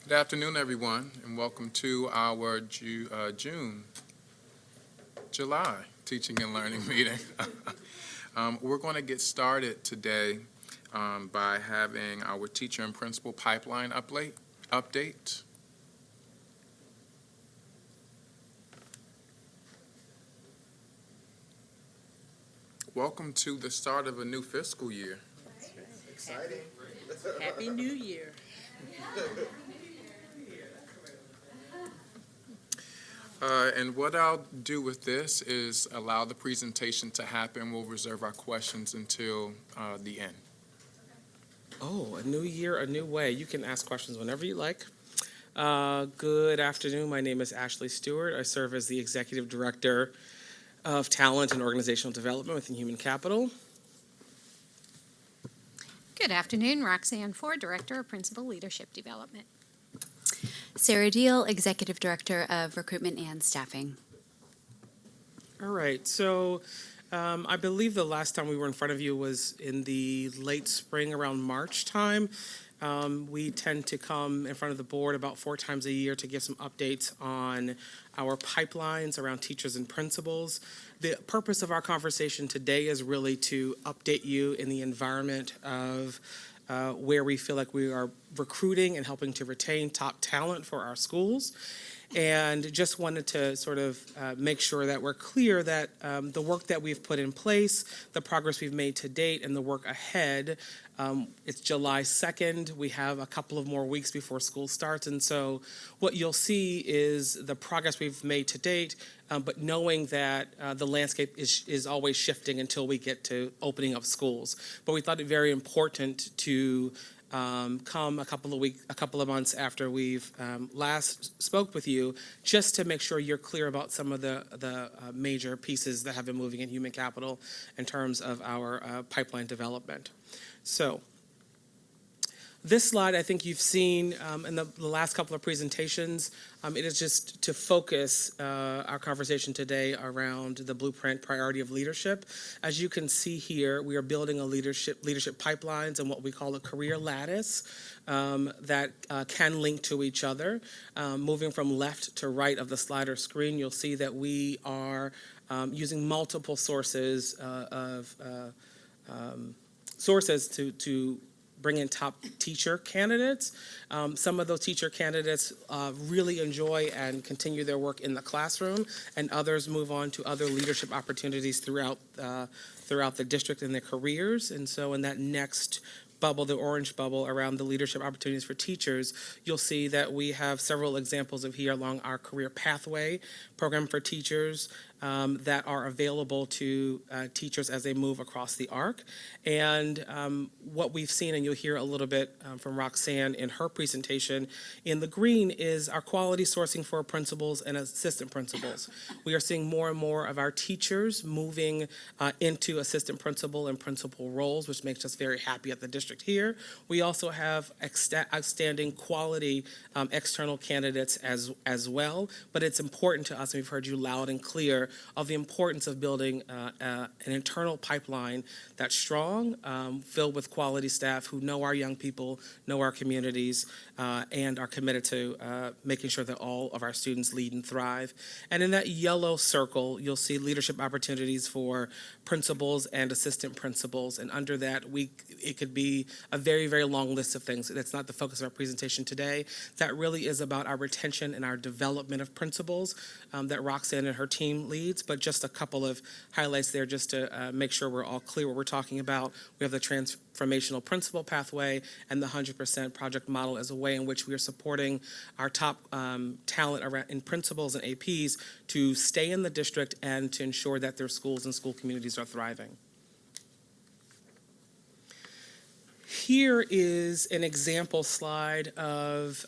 Good afternoon, everyone, and welcome to our July Teaching and Learning meeting. We're going to get started today by having our teacher and principal pipeline update. Welcome to the start of a new fiscal year. Exciting. Happy New Year. And what I'll do with this is allow the presentation to happen. We'll reserve our questions until the end. Oh, a new year, a new way. You can ask questions whenever you like. Good afternoon. My name is Ashley Stewart. I serve as the Executive Director of Talent and Organizational Development within Human Capital. Good afternoon, Roxanne Ford, Director of Principal Leadership Development. Sarah Deal, Executive Director of Recruitment and Staffing. All right. So I believe the last time we were in front of you was in the late spring, around March time. We tend to come in front of the board about 4 times a year to give some updates on our pipelines around teachers and principals. The purpose of our conversation today is really to update you in the environment of where we feel like we are recruiting and helping to retain top talent for our schools. And just wanted to sort of make sure that we're clear that the work that we've put in place, the progress we've made to date, and the work ahead. It's July 2nd. We have a couple of more weeks before school starts. And so what you'll see is the progress we've made to date, but knowing that the landscape is always shifting until we get to opening of schools. But we thought it very important to come a couple of months after we've last spoke with you, just to make sure you're clear about some of the major pieces that have been moving in human capital in terms of our pipeline development. So this slide, I think you've seen in the last couple of presentations. It is just to focus our conversation today around the blueprint priority of leadership. As you can see here, we are building a leadership pipelines and what we call a career lattice that can link to each other. Moving from left to right of the slider screen, you'll see that we are using multiple sources to bring in top teacher candidates. Some of those teacher candidates really enjoy and continue their work in the classroom, and others move on to other leadership opportunities throughout the district in their careers. And so in that next bubble, the orange bubble around the leadership opportunities for teachers, you'll see that we have several examples of here along our career pathway program for teachers that are available to teachers as they move across the arc. And what we've seen, and you'll hear a little bit from Roxanne in her presentation, in the green is our quality sourcing for principals and assistant principals. We are seeing more and more of our teachers moving into assistant principal and principal roles, which makes us very happy at the district here. We also have outstanding quality external candidates as well, but it's important to us, and we've heard you loud and clear, of the importance of building an internal pipeline that's strong, filled with quality staff who know our young people, know our communities, and are committed to making sure that all of our students lead and thrive. And in that yellow circle, you'll see leadership opportunities for principals and assistant principals. And under that, it could be a very, very long list of things. That's not the focus of our presentation today. That really is about our retention and our development of principals that Roxanne and her team leads, but just a couple of highlights there just to make sure we're all clear what we're talking about. We have the transformational principal pathway and the 100% project model as a way in which we are supporting our top talent in principals and APs to stay in the district and to ensure that their schools and school communities are thriving. Here is an example slide of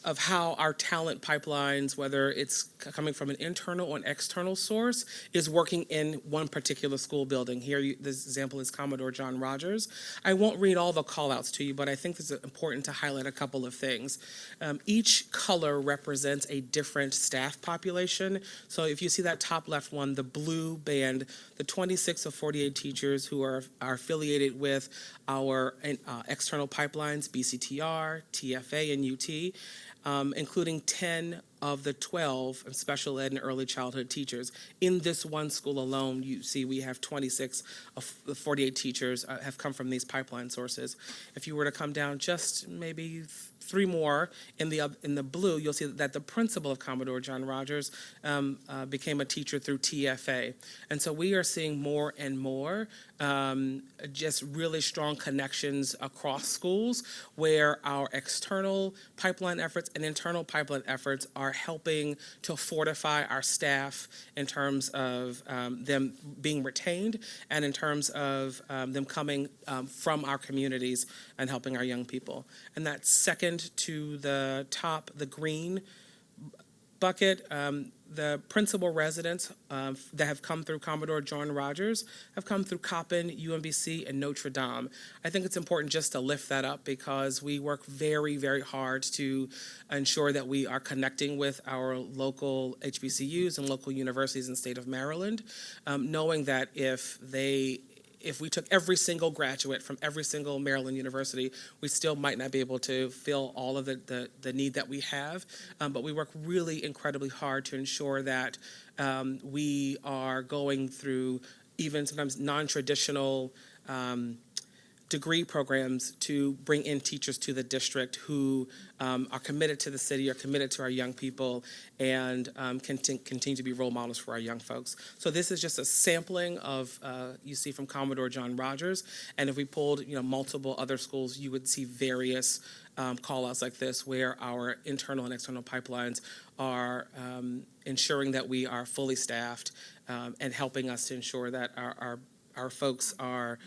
of how our talent pipelines, whether it's coming from an internal or an external source, is working in one particular school building. Here, this example is Commodore John Rogers. I won't read all the call-outs to you, but I think it's important to highlight a couple of things. Each color represents a different staff population. So if you see that top left one, the blue band, the 26 of 48 teachers who are affiliated with our external pipelines, BCTR, TFA, and UT, including 10 of the 12 special ed and early childhood teachers. In this one school alone, you see we have 26 of the 48 teachers have come from these pipeline sources. If you were to come down just maybe 3 more in the blue, you'll see that the principal of Commodore John Rogers became a teacher through TFA. And so we are seeing more and more just really strong connections across schools where our external pipeline efforts and internal pipeline efforts are helping to fortify our staff in terms of them being retained and in terms of them coming from our communities and helping our young people. And that second to the top, the green bucket, the principal residents that have come through Commodore John Rogers have come through Coppin, UMBC, and Notre Dame. I think it's important just to lift that up because we work very, very hard to ensure that we are connecting with our local HBCUs and local universities in the state of Maryland, knowing that if we took every single graduate from every single Maryland university, we still might not be able to fill all of the need that we have. But we work really incredibly hard to ensure that we are going through even sometimes non-traditional degree programs to bring in teachers to the district who are committed to the city, are committed to our young people, and continue to be role models for our young folks. So this is just a sampling of, you see from Commodore John Rogers, and if we pulled multiple other schools, you would see various call-outs like this where our internal and external pipelines are ensuring that we are fully staffed and helping us to ensure that our folks are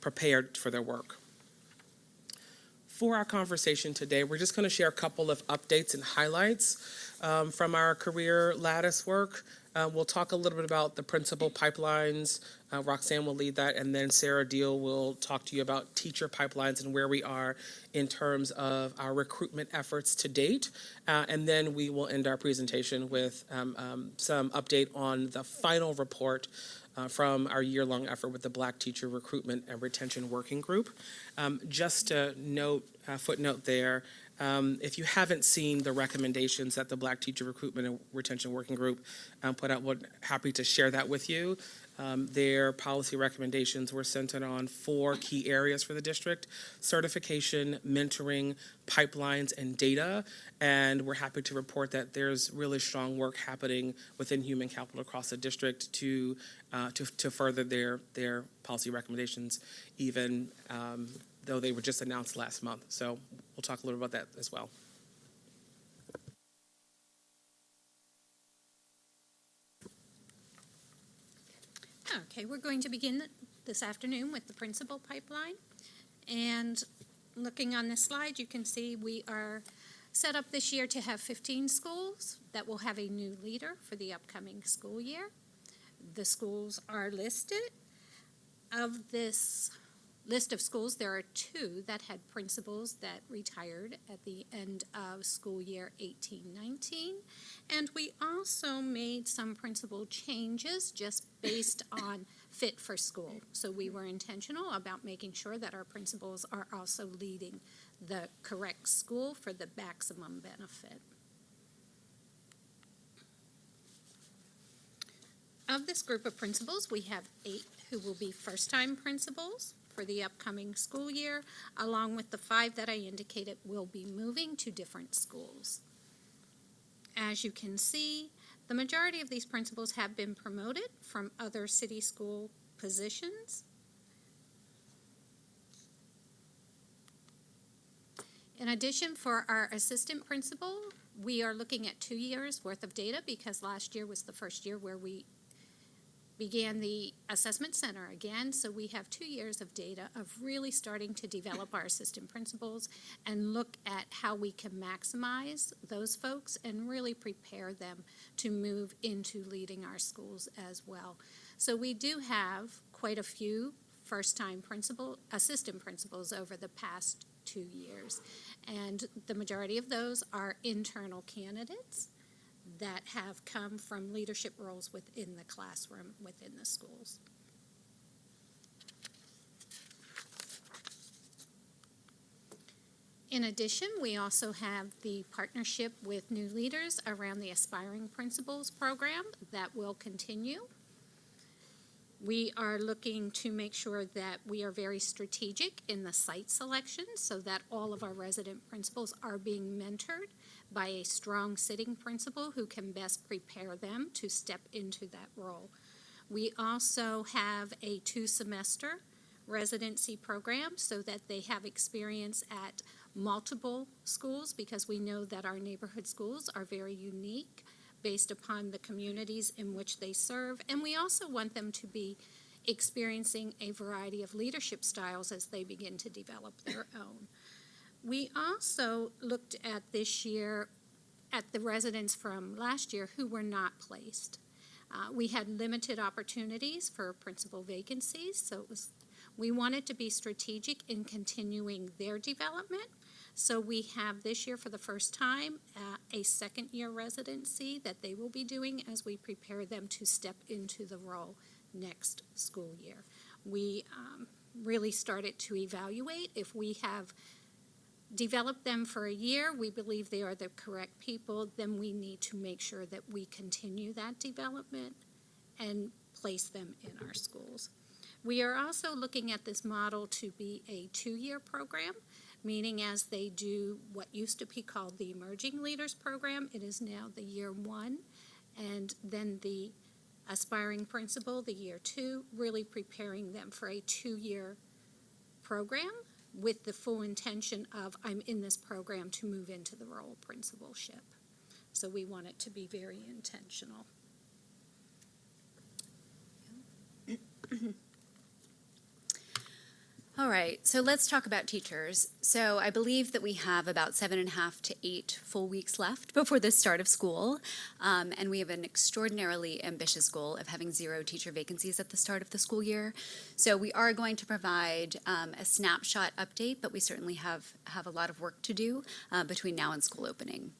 prepared for their work. For our conversation today, we're just going to share a couple of updates and highlights from our career lattice work. We'll talk a little bit about the principal pipelines. Roxanne will lead that, and then Sarah Deal will talk to you about teacher pipelines and where we are in terms of our recruitment efforts to date. And then we will end our presentation with some update on the final report from our year-long effort with the Black Teacher Recruitment and Retention Working Group. Just a footnote there, if you haven't seen the recommendations that the Black Teacher Recruitment and Retention Working Group put out, we're happy to share that with you. Their policy recommendations were centered on 4 key areas for the district: certification, mentoring, pipelines, and data. And we're happy to report that there's really strong work happening within human capital across the district to further their policy recommendations, even though they were just announced last month. So we'll talk a little about that as well. Okay, we're going to begin this afternoon with the principal pipeline. And looking on this slide, you can see we are set up this year to have 15 schools that will have a new leader for the upcoming school year. The schools are listed. Of this list of schools, there are 2 that had principals that retired at the end of school year 18-19. And we also made some principal changes just based on fit for school. So we were intentional about making sure that our principals are also leading the correct school for the maximum benefit. Of this group of principals, we have 8 who will be first-time principals for the upcoming school year, along with the 5 that I indicated will be moving to different schools. As you can see, the majority of these principals have been promoted from other city school positions. In addition, for our assistant principal, we are looking at 2 years worth of data because last year was the first year where we began the assessment center again, so we have 2 years of data of really starting to develop our assistant principals and look at how we can maximize those folks and really prepare them to move into leading our schools as well. So we do have quite a few first-time assistant principals over the past 2 years, and the majority of those are internal candidates that have come from leadership roles within the classroom, within the schools. In addition, we also have the partnership with new leaders around the Aspiring Principals program that will continue. We are looking to make sure that we are very strategic in the site selection so that all of our resident principals are being mentored by a strong sitting principal who can best prepare them to step into that role. We also have a 2-semester residency program so that they have experience at multiple schools, because we know that our neighborhood schools are very unique based upon the communities in which they serve, and we also want them to be experiencing a variety of leadership styles as they begin to develop their own. We also looked at this year at the residents from last year who were not placed. We had limited opportunities for principal vacancies, so we wanted to be strategic in continuing their development. So we have this year for the first time a second-year residency that they will be doing as we prepare them to step into the role next school year. We really started to evaluate if we have developed them for a year, we believe they are the correct people, then we need to make sure that we continue that development and place them in our schools. We are also looking at this model to be a 2-year program, meaning as they do what used to be called the Emerging Leaders Program, it is now the year 1, and then the Aspiring Principal, the year 2, really preparing them for a 2-year program with the full intention of, I'm in this program to move into the role of principalship. So we want it to be very intentional. All right, so let's talk about teachers. So I believe that we have about 7.5 to 8 full weeks left before the start of school, and we have an extraordinarily ambitious goal of having 0 teacher vacancies at the start of the school year. So we are going to provide a snapshot update, but we certainly have a lot of work to do between now and school opening.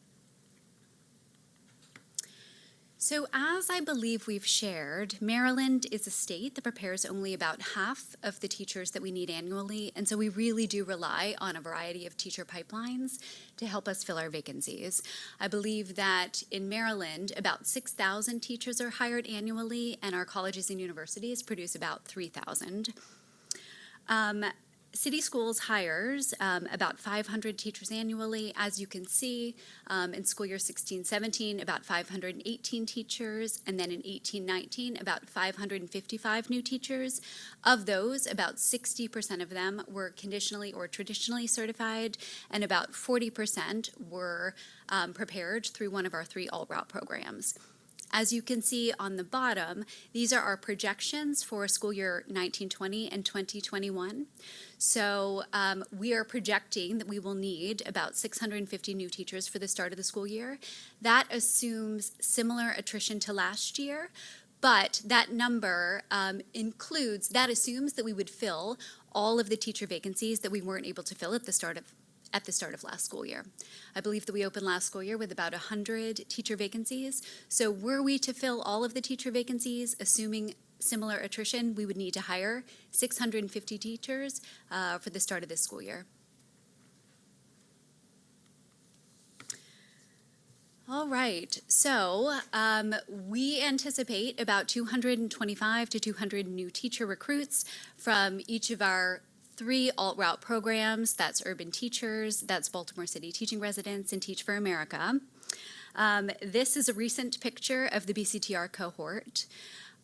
So as I believe we've shared, Maryland is a state that prepares only about half of the teachers that we need annually, and so we really do rely on a variety of teacher pipelines to help us fill our vacancies. I believe that in Maryland, about 6,000 teachers are hired annually, and our colleges and universities produce about 3,000. City Schools hires about 500 teachers annually. As you can see, in school year 16-17, about 518 teachers, and then in 18-19, about 555 new teachers. Of those, about 60% of them were conditionally or traditionally certified, and about 40% were prepared through one of our 3 all-route programs. As you can see on the bottom, these are our projections for school year 19-20 and 2021. So we are projecting that we will need about 650 new teachers for the start of the school year. That assumes similar attrition to last year, but that number assumes that we would fill all of the teacher vacancies that we weren't able to fill at the start of last school year. I believe that we opened last school year with about 100 teacher vacancies. So were we to fill all of the teacher vacancies, assuming similar attrition, we would need to hire 650 teachers for the start of this school year. All right, so we anticipate about 225 to 200 new teacher recruits from each of our 3 alt-route programs. That's Urban Teachers, that's Baltimore City Teaching Residents, and Teach for America. This is a recent picture of the BCTR cohort.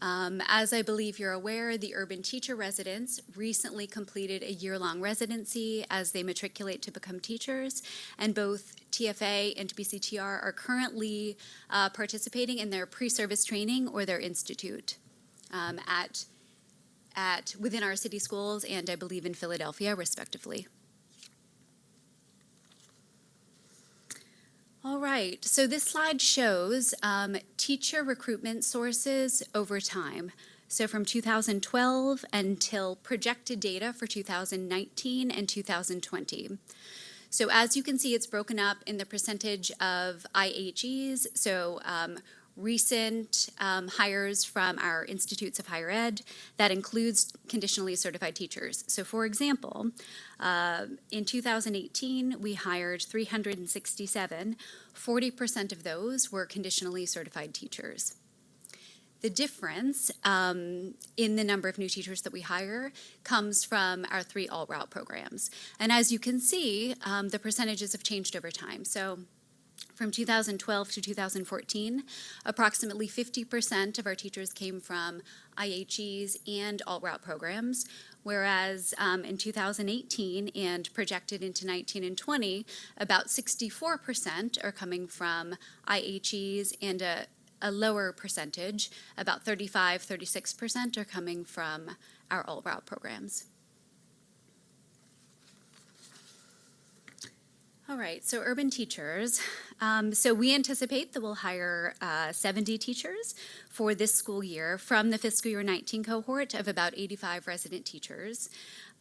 As I believe you're aware, the Urban Teacher Residents recently completed a year-long residency as they matriculate to become teachers, and both TFA and BCTR are currently participating in their pre-service training or their institute. within our city schools and I believe in Philadelphia, respectively. All right, so this slide shows teacher recruitment sources over time. So from 2012 until projected data for 2019 and 2020. So as you can see, it's broken up in the percentage of IHEs, so recent hires from our institutes of higher ed. That includes conditionally certified teachers. So for example, in 2018, we hired 367. 40% of those were conditionally certified teachers. The difference in the number of new teachers that we hire comes from our 3 all-route programs. And as you can see, the percentages have changed over time. So from 2012 to 2014, approximately 50% of our teachers came from IHEs and all-route programs, whereas in 2018 and projected into 19 and 20, about 64% are coming from IHEs and a lower percentage, about 36% are coming from our all-route programs. All right, so urban teachers. So we anticipate that we'll hire 70 teachers for this school year from the fiscal year 19 cohort of about 85 resident teachers.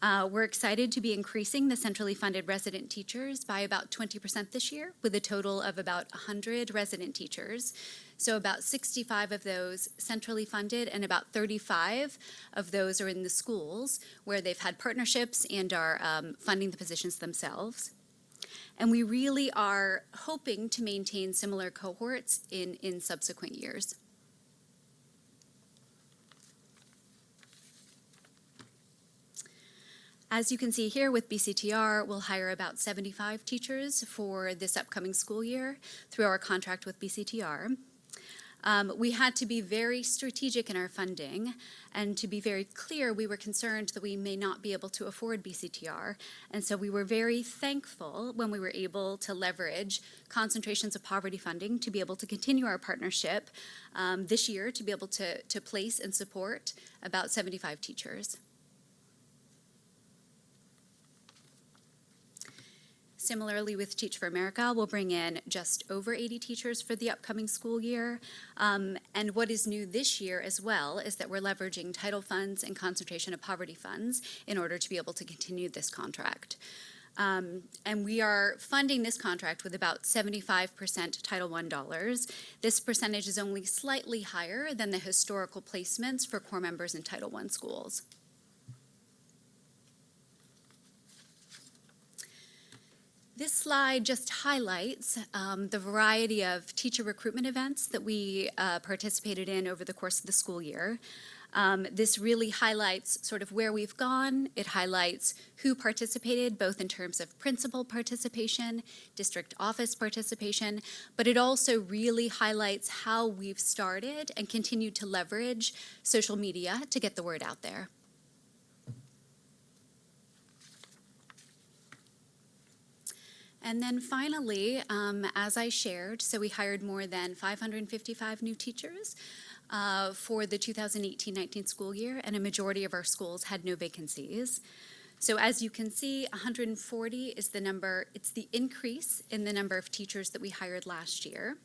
We're excited to be increasing the centrally funded resident teachers by about 20% this year, with a total of about 100 resident teachers. So about 65 of those centrally funded and about 35 of those are in the schools where they've had partnerships and are funding the positions themselves. And we really are hoping to maintain similar cohorts in subsequent years. As you can see here with BCTR, we'll hire about 75 teachers for this upcoming school year through our contract with BCTR. We had to be very strategic in our funding, and to be very clear, we were concerned that we may not be able to afford BCTR, and so we were very thankful when we were able to leverage concentrations of poverty funding to be able to continue our partnership this year, to be able to place and support about 75 teachers. Similarly, with Teach for America, we'll bring in just over 80 teachers for the upcoming school year. And what is new this year as well is that we're leveraging title funds and concentration of poverty funds in order to be able to continue this contract. And we are funding this contract with about 75% Title I dollars. This percentage is only slightly higher than the historical placements for core members in Title I schools. This slide just highlights the variety of teacher recruitment events that we participated in over the course of the school year. This really highlights sort of where we've gone. It highlights who participated, both in terms of principal participation, district office participation, but it also really highlights how we've started and continued to leverage social media to get the word out there. And then finally, as I shared, so we hired more than 555 new teachers for the 2018-19 school year, and a majority of our schools had no vacancies. So as you can see, 140 is the number, it's the increase in the number of teachers that we hired last year.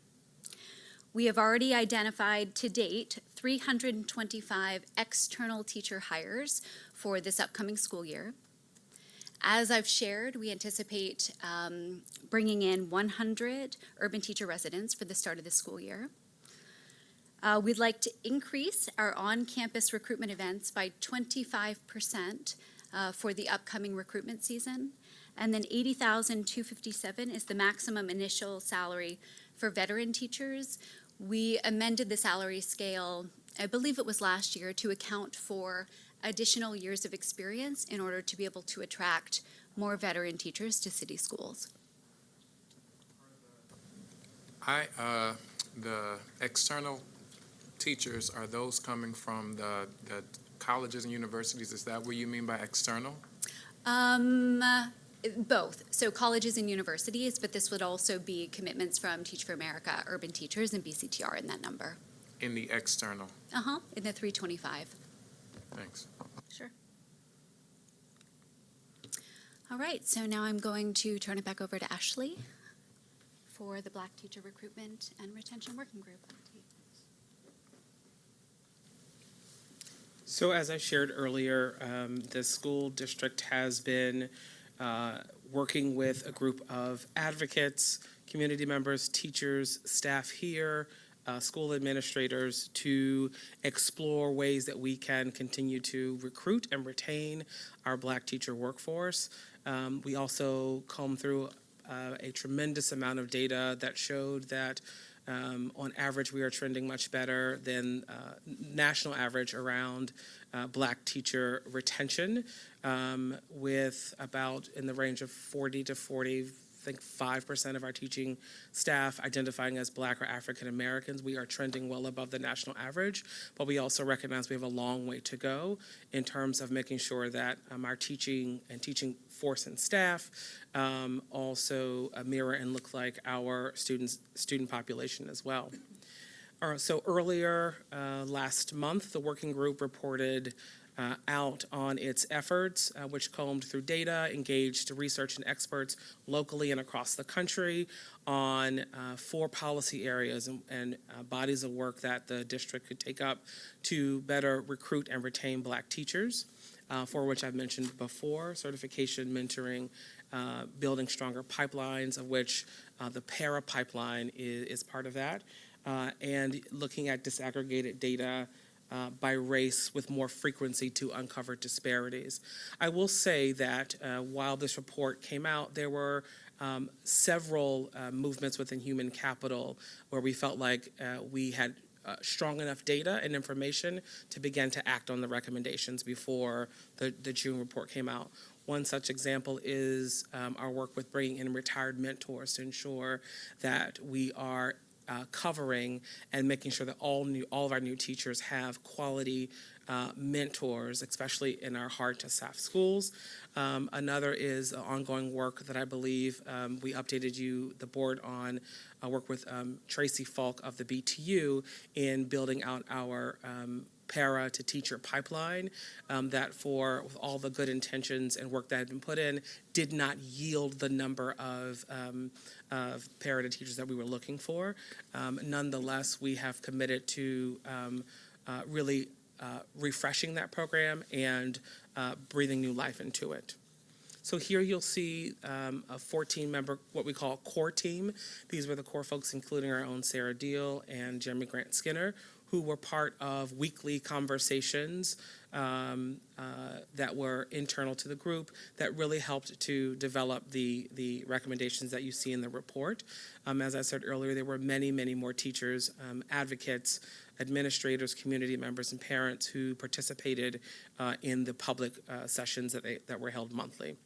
We have already identified to date 325 external teacher hires for this upcoming school year. As I've shared, we anticipate bringing in 100 urban teacher residents for the start of the school year. We'd like to increase our on-campus recruitment events by 25% for the upcoming recruitment season. And then $80,257 is the maximum initial salary for veteran teachers. We amended the salary scale, I believe it was last year, to account for additional years of experience in order to be able to attract more veteran teachers to city schools. The external teachers, are those coming from the colleges and universities? Is that what you mean by external? Both. So colleges and universities, but this would also be commitments from Teach for America, urban teachers, and BCTR in that number. in the external? In the 325. Thanks. Sure. All right, so now I'm going to turn it back over to Ashley for the Black Teacher Recruitment and Retention Working Group. So as I shared earlier, the school district has been working with a group of advocates, community members, teachers, staff here, school administrators to explore ways that we can continue to recruit and retain our Black teacher workforce. We also combed through a tremendous amount of data that showed that on average, we are trending much better than national average around Black teacher retention, with about in the range of 40 to 40, I think 5% of our teaching staff identifying as Black or African Americans. We are trending well above the national average, but we also recognize we have a long way to go in terms of making sure that our teaching force and staff also mirror and look like our student population as well. So earlier last month, the working group reported out on its efforts, which combed through data, engaged research and experts locally and across the country on 4 policy areas and bodies of work that the district could take up to better recruit and retain Black teachers, for which I've mentioned before: certification, mentoring, building stronger pipelines, of which the para pipeline is part of that, and looking at disaggregated data by race with more frequency to uncover disparities. I will say that while this report came out, there were several movements within human capital where we felt like we had strong enough data and information to begin to act on the recommendations before the June report came out. One such example is our work with bringing in retired mentors to ensure that we are covering and making sure that all of our new teachers have quality mentors, especially in our hard-to-staff schools. Another is ongoing work that I believe we updated the board on, work with Tracy Falk of the BTU in building out our para to teacher pipeline, that with all the good intentions and work that had been put in, did not yield the number of para to teachers that we were looking for. Nonetheless, we have committed to really refreshing that program and breathing new life into it. So here you'll see a 14-member, what we call a core team. These were the core folks, including our own Sarah Deal and Jeremy Grant Skinner, who were part of weekly conversations that were internal to the group that really helped to develop the recommendations that you see in the report. As I said earlier, there were many, many more teachers, advocates, administrators, community members, and parents who participated in the public sessions that were held monthly.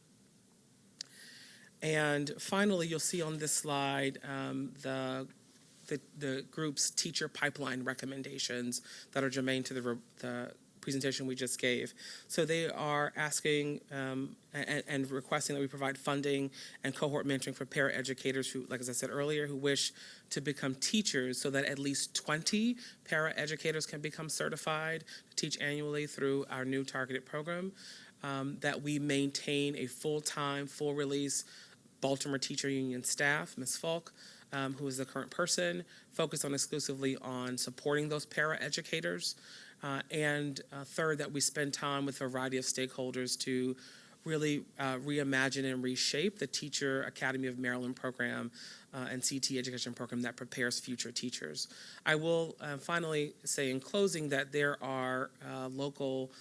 And finally, you'll see on this slide the group's teacher pipeline recommendations that are germane to the presentation we just gave. So they are asking and requesting that we provide funding and cohort mentoring for paraeducators who, like as I said earlier, who wish to become teachers, so that at least 20 paraeducators can become certified to teach annually through our new targeted program, that we maintain a full-time, full-release Baltimore Teacher Union staff, Ms. Falk, who is the current person, focused exclusively on supporting those paraeducators. And third, that we spend time with a variety of stakeholders to really reimagine and reshape the Teacher Academy of Maryland program and CT education program that prepares future teachers. I will finally say in closing that there are local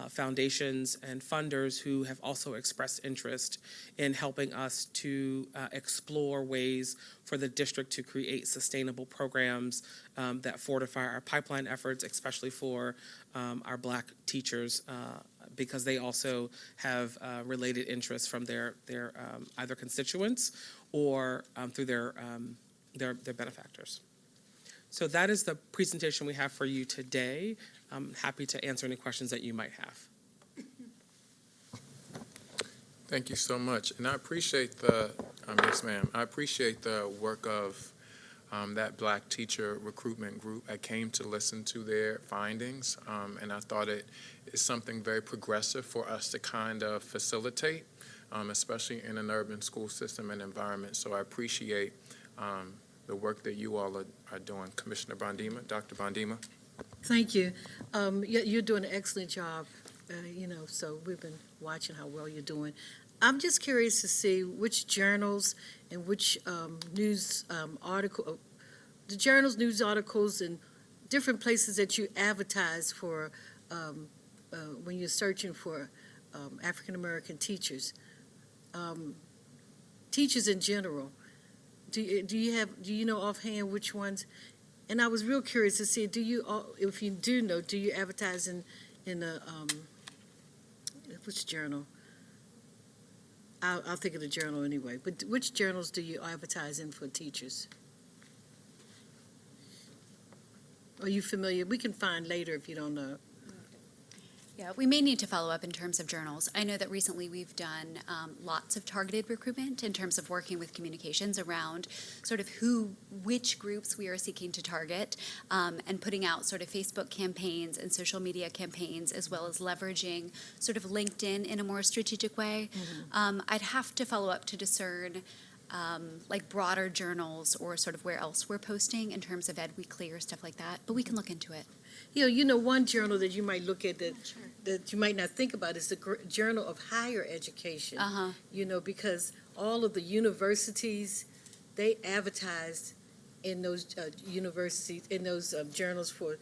foundations and funders who have also expressed interest in helping us to explore ways for the district to create sustainable programs that fortify our pipeline efforts, especially for our Black teachers, because they also have related interests from their either constituents or through their benefactors. So that is the presentation we have for you today. I'm happy to answer any questions that you might have. Thank you so much. And I appreciate yes ma'am, I appreciate the work of that Black teacher recruitment group. I came to listen to their findings, and I thought it is something very progressive for us to kind of facilitate, especially in an urban school system and environment. So I appreciate the work that you all are doing. Commissioner Bondima, Dr. Bondima. Thank you. You're doing an excellent job, so we've been watching how well you're doing. I'm just curious to see which journals and which news articles, and different places that you advertise for when you're searching for African American teachers. Teachers in general. Do you know offhand which ones? And I was real curious to see, if you do know, do you advertise in a which journal? I'll think of the journal anyway. But which journals do you advertise in for teachers? Are you familiar? We can find later if you don't know. Yeah, we may need to follow up in terms of journals. I know that recently we've done lots of targeted recruitment in terms of working with communications around sort of which groups we are seeking to target, and putting out sort of Facebook campaigns and social media campaigns, as well as leveraging sort of LinkedIn in a more strategic way. Mm-hmm. I'd have to follow up to discern like broader journals or sort of where else we're posting in terms of Ed Weekly or stuff like that, but we can look into it. One journal that you might look at that you might not think about is the Journal of Higher Education. Because all of the universities, they advertise in those universities, in those journals for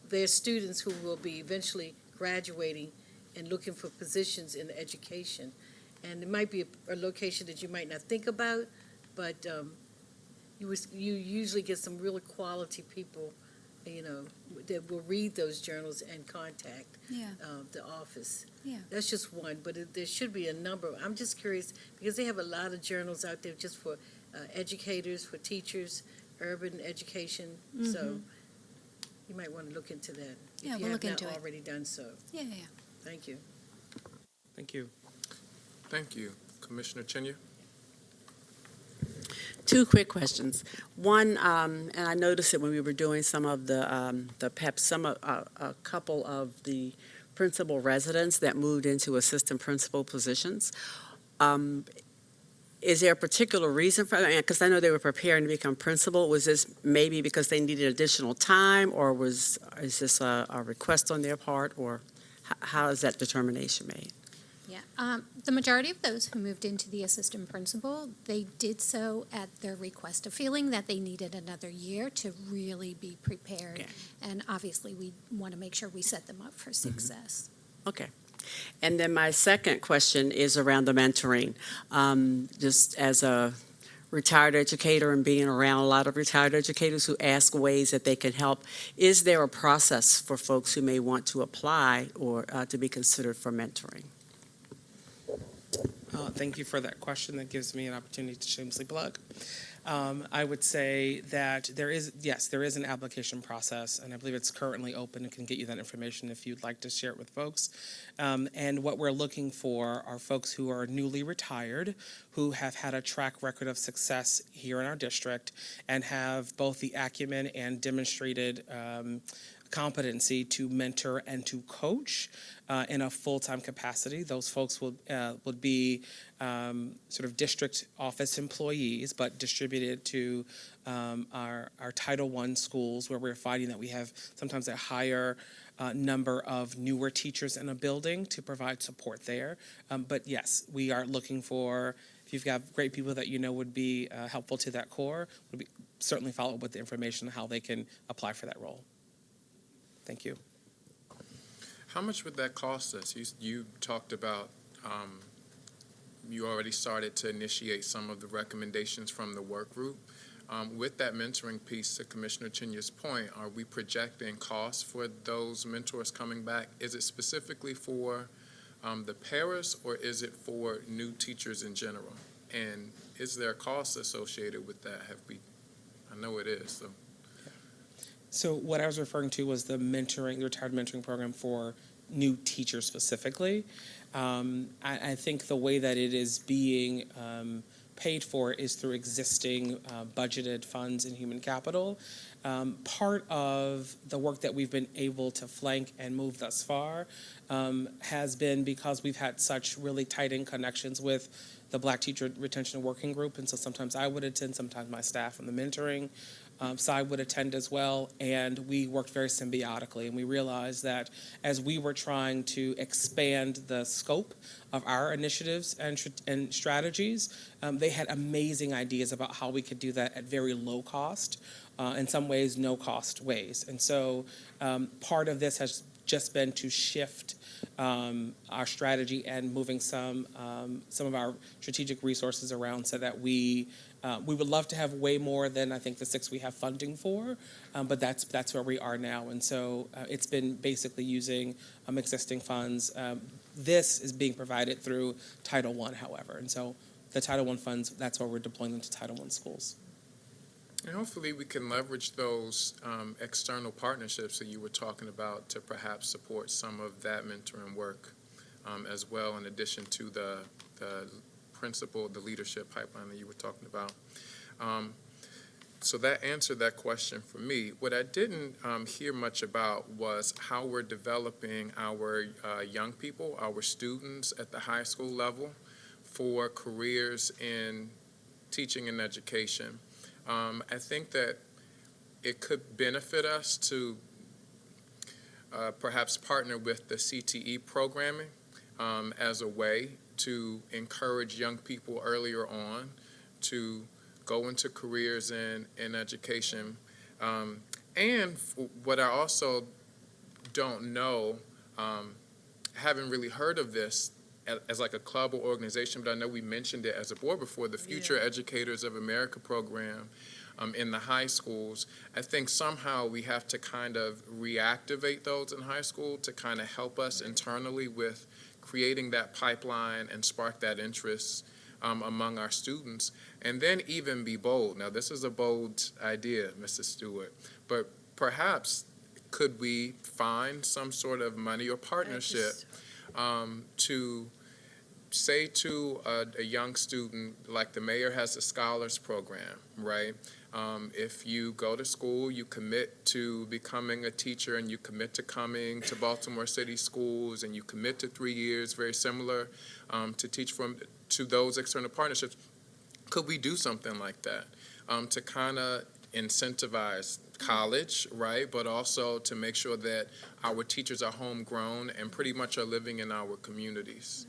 their students who will be eventually graduating and looking for positions in education. And it might be a location that you might not think about, but you usually get some really quality people, that will read those journals and contact the office. Yeah. That's just one, but there should be a number. I'm just curious, because they have a lot of journals out there just for educators, for teachers, urban education. So you might want to look into that. Yeah, if we'll you look have into not it. already done so. Yeah. Thank you. Thank you. Thank you. Commissioner Chinya? Two quick questions. One, and I noticed it when we were doing some of the PEPs, a couple of the principal residents that moved into assistant principal positions. Is there a particular reason for that? Because I know they were preparing to become principal. Was this maybe because they needed additional time, or is this a request on their part, or how is that determination made? Yeah, the majority of those who moved into the assistant principal, they did so at their request, a feeling that they needed another year to really be prepared. Okay. And obviously, we want to make sure we set them up for success. Okay. And then my second question is around the mentoring. Just as a retired educator and being around a lot of retired educators who ask ways that they can help, is there a process for folks who may want to apply or to be considered for mentoring? Thank you for that question. That gives me an opportunity to shamelessly plug. I would say that there is an application process, and I believe it's currently open and can get you that information if you'd like to share it with folks. And what we're looking for are folks who are newly retired, who have had a track record of success here in our district, and have both the acumen and demonstrated competency to mentor and to coach in a full-time capacity. Those folks would be sort of district office employees, but distributed to our Title I schools, where we're finding that we have sometimes a higher number of newer teachers in a building to provide support there. But yes, we are looking for, if you've got great people that you know would be helpful to that core, would be certainly follow up with the information on how they can apply for that role. Thank you. How much would that cost us? You talked about you already started to initiate some of the recommendations from the work group. With that mentoring piece, to Commissioner Chinya's point, are we projecting costs for those mentors coming back? Is it specifically for the paras, or is it for new teachers in general? And is there a cost associated with that? I know it is. So what I was referring to was the retired mentoring program for new teachers specifically. I think the way that it is being paid for is through existing budgeted funds in human capital. Part of the work that we've been able to flank and move thus far has been because we've had such really tight-in connections with the Black Teacher Retention Working Group, and so sometimes I would attend, sometimes my staff on the mentoring side would attend as well, and we worked very symbiotically, and we realized that as we were trying to expand the scope of our initiatives and strategies, they had amazing ideas about how we could do that at very low cost, in some ways no cost ways. And so part of this has just been to shift our strategy and moving some of our strategic resources around so that we would love to have way more than I think the 6 we have funding for, but that's where we are now. And so it's been basically using existing funds. This is being provided through Title I, however. And so the Title I funds, that's where we're deploying them to Title I schools. And hopefully we can leverage those external partnerships that you were talking about to perhaps support some of that mentoring work as well, in addition to the the leadership pipeline that you were talking about. So that answered that question for me. What I didn't hear much about was how we're developing our young people, our students at the high school level for careers in teaching and education. I think that it could benefit us to perhaps partner with the CTE programming as a way to encourage young people earlier on to go into careers in education. And what I also don't know, haven't really heard of this as like a club or organization, but I know we mentioned it as a board before, the Future Educators of America program in the high schools. I think somehow we have to kind of reactivate those in high school to kind of help us internally with creating that pipeline and spark that interest among our students, and then even be bold. Now, this is a bold idea, Mrs. Stewart, but perhaps could we find some sort of money or partnership to say to a young student, like the mayor has a scholars program, right? If you go to school, you commit to becoming a teacher and you commit to coming to Baltimore City schools and you commit to 3 years, very similar to teach to those external partnerships. Could we do something like that to kind of incentivize college, right? But also to make sure that our teachers are homegrown and pretty much are living in our communities.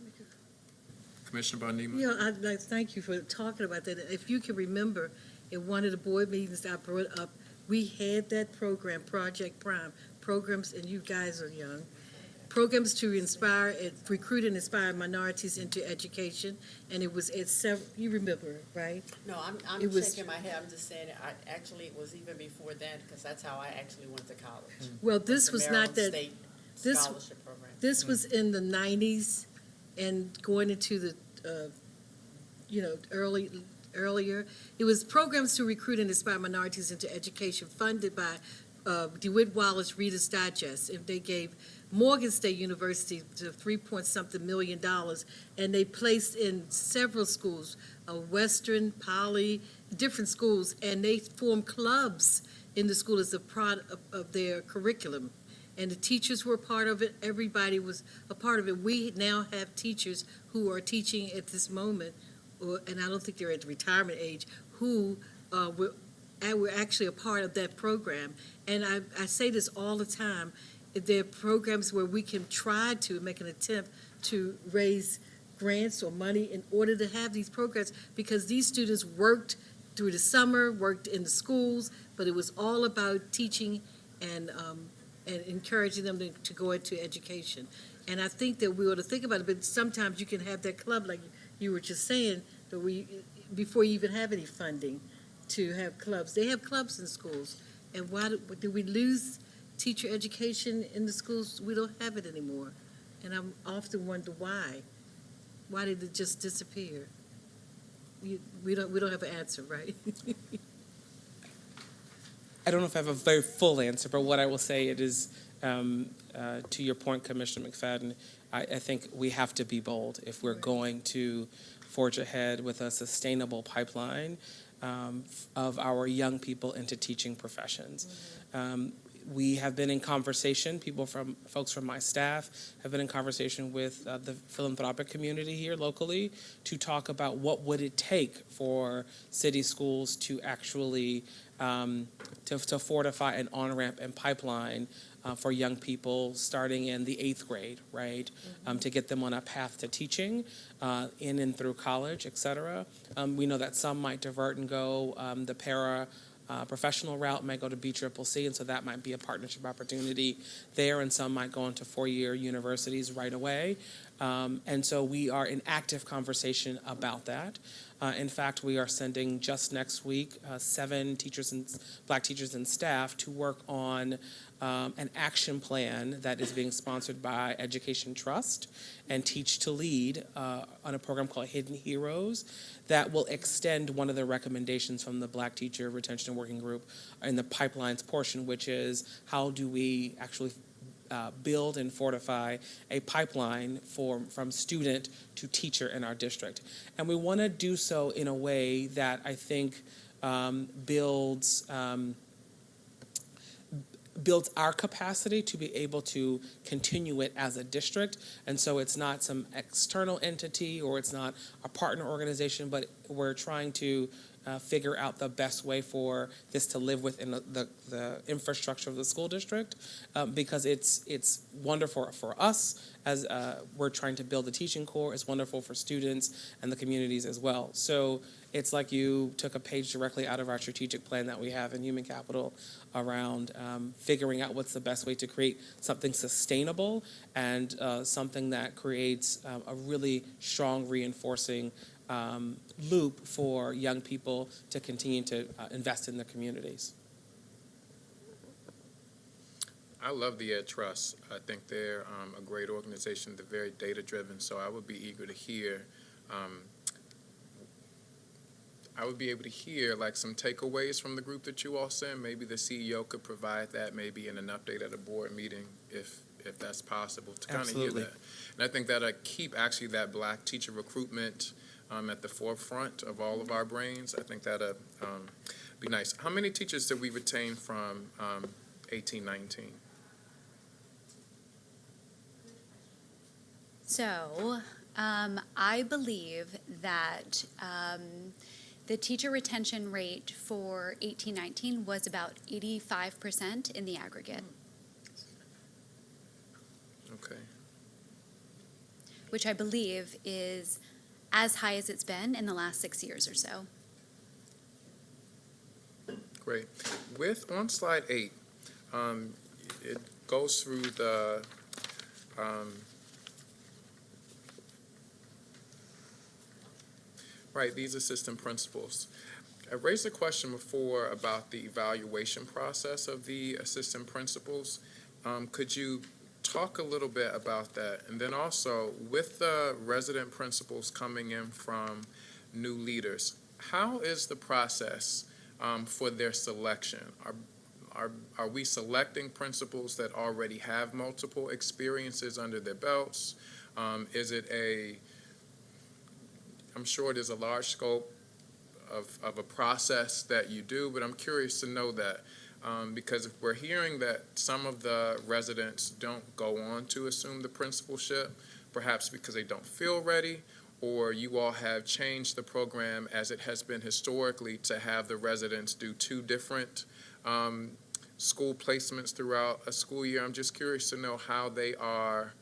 Commissioner Bonema? You know, I'd like to thank you for talking about that. If you can remember, in one of the board meetings I brought up, we had that program, Project Prime, programs, and you guys are young, programs to inspire, recruit and inspire minorities into education, and it was at several, you remember, right? No, I'm It was- shaking my head. I'm just saying, it was even before then, because that's how I actually went to college. Well, this The was not Maryland that, State this- Scholarship Program. this was in the 90s and going into the, earlier. It was programs to recruit and inspire minorities into education funded by DeWitt Wallace Reader's Digest. And they gave Morgan State University to $3-point-something million, and they placed in several schools, Western, Poly, different schools, and they formed clubs in the school as a product of their curriculum. And the teachers were a part of it. Everybody was a part of it. We now have teachers who are teaching at this moment, and I don't think they're at the retirement age, who were actually a part of that program. And I say this all the time. There are programs where we can try to make an attempt to raise grants or money in order to have these programs, because these students worked through the summer, worked in the schools, but it was all about teaching and encouraging them to go into education. And I think that we ought to think about it, but sometimes you can have that club, like you were just saying, that before you even have any funding to have clubs. They have clubs in schools. And why do we lose teacher education in the schools? We don't have it anymore. And I'm often wonder why. Why did it just disappear? We don't have an answer, right? I don't know if I have a very full answer, but what I will say it is, to your point, Commissioner McFadden, I think we have to be bold if we're going to forge ahead with a sustainable pipeline of our young people into teaching professions. We have been in conversation, folks from my staff have been in conversation with the philanthropic community here locally to talk about what would it take for city schools to actually to fortify an on-ramp and pipeline for young people starting in the 8th grade, right? To get them on a path to teaching in and through college, et cetera. We know that some might divert and go the professional route, might go to BCCC, and so that might be a partnership opportunity there, and some might go into 4-year universities right away. And so we are in active conversation about that. In fact, we are sending just next week 7 teachers and Black teachers and staff to work on an action plan that is being sponsored by Education Trust and Teach to Lead on a program called Hidden Heroes that will extend one of the recommendations from the Black Teacher Retention Working Group in the pipelines portion, which is how do we actually build and fortify a pipeline from student to teacher in our district. And we want to do so in a way that I think builds our capacity to be able to continue it as a district. And so it's not some external entity or it's not a partner organization, but we're trying to figure out the best way for this to live within the infrastructure of the school district, because it's wonderful for us as we're trying to build a teaching core. It's wonderful for students and the communities as well. So it's like you took a page directly out of our strategic plan that we have in human capital around figuring out what's the best way to create something sustainable and something that creates a really strong reinforcing loop for young people to continue to invest in their communities. I love the Ed Trust. I think they're a great organization. They're very data-driven, so I would be eager to hear I would be able to hear like some takeaways from the group that you all send. Maybe the CEO could provide that maybe in an update at a board meeting if that's possible to kind of hear that. And I think that I keep actually that Black teacher recruitment at the forefront of all of our brains. I think that'd be nice. How many teachers did we retain from 1819? So I believe that the teacher retention rate for 1819 was about 85% in the aggregate. Okay. Which I believe is as high as it's been in the last 6 years or so. Great. On slide 8, it goes through the right, these assistant principals. I raised a question before about the evaluation process of the assistant principals. Could you talk a little bit about that? And then also, with the resident principals coming in from new leaders, how is the process for their selection? Are we selecting principals that already have multiple experiences under their belts? Is it I'm sure there's a large scope of a process that you do, but I'm curious to know that because if we're hearing that some of the residents don't go on to assume the principalship, perhaps because they don't feel ready, or you all have changed the program as it has been historically to have the residents do 2 different school placements throughout a school year. I'm just curious to know how they are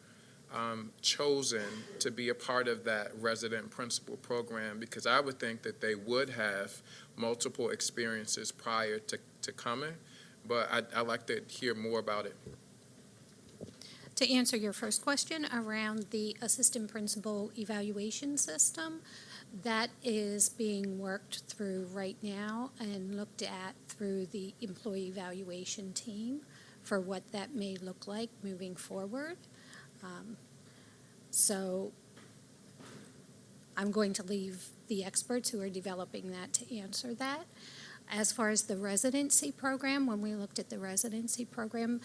chosen to be a part of that resident principal program, because I would think that they would have multiple experiences prior to coming, but I'd like to hear more about it. To answer your first question around the assistant principal evaluation system, that is being worked through right now and looked at through the employee evaluation team for what that may look like moving forward. So I'm going to leave the experts who are developing that to answer that. As far as the residency program, when we looked at the residency program,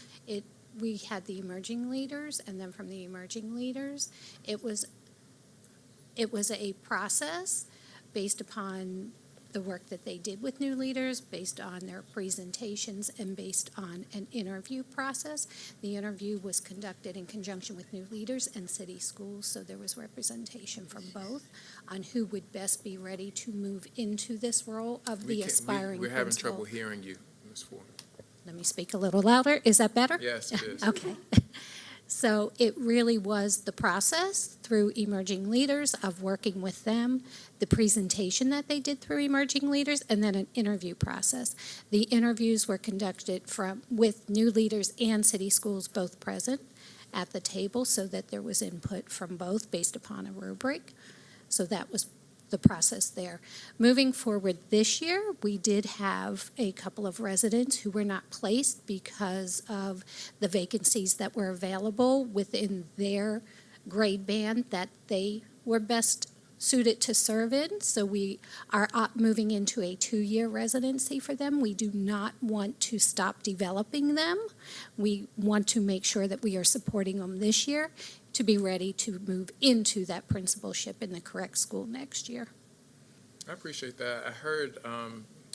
we had the emerging leaders, and then from the emerging leaders, it was It was a process based upon the work that they did with new leaders, based on their presentations, and based on an interview process. The interview was conducted in conjunction with new leaders and city schools, so there was representation from both on who would best be ready to move into this role of the aspiring We're having trouble principal. hearing you, Ms. Ford. Let me speak a little louder. Is that better? Yes, it is. Okay. So it really was the process through emerging leaders of working with them, the presentation that they did through emerging leaders, and then an interview process. The interviews were conducted with new leaders and city schools both present at the table so that there was input from both based upon a rubric. So that was the process there. Moving forward this year, we did have a couple of residents who were not placed because of the vacancies that were available within their grade band that they were best suited to serve in. So we are moving into a 2-year residency for them. We do not want to stop developing them. We want to make sure that we are supporting them this year to be ready to move into that principalship in the correct school next year. I appreciate that. I heard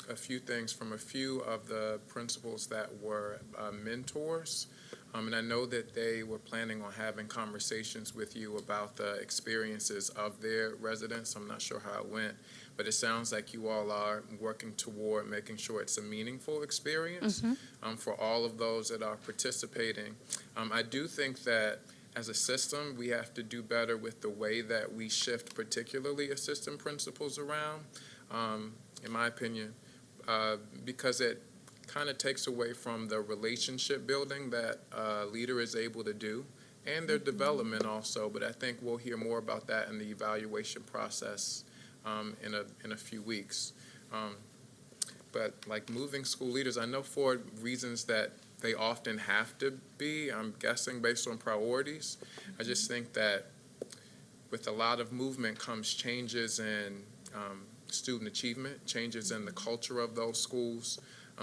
a few things from a few of the principals that were mentors, and I know that they were planning on having conversations with you about the experiences of their residents. I'm not sure how it went, but it sounds like you all are working toward making sure it's a meaningful experience for all of those that are participating. I do think that as a system, we have to do better with the way that we shift particularly assistant principals around, in my opinion, because it kind of takes away from the relationship building that a leader is able to do and their development also. But I think we'll hear more about that in the evaluation process in a few weeks. But like moving school leaders, I know for reasons that they often have to be, I'm guessing based on priorities. I just think that with a lot of movement comes changes in student achievement, changes in the culture of those schools.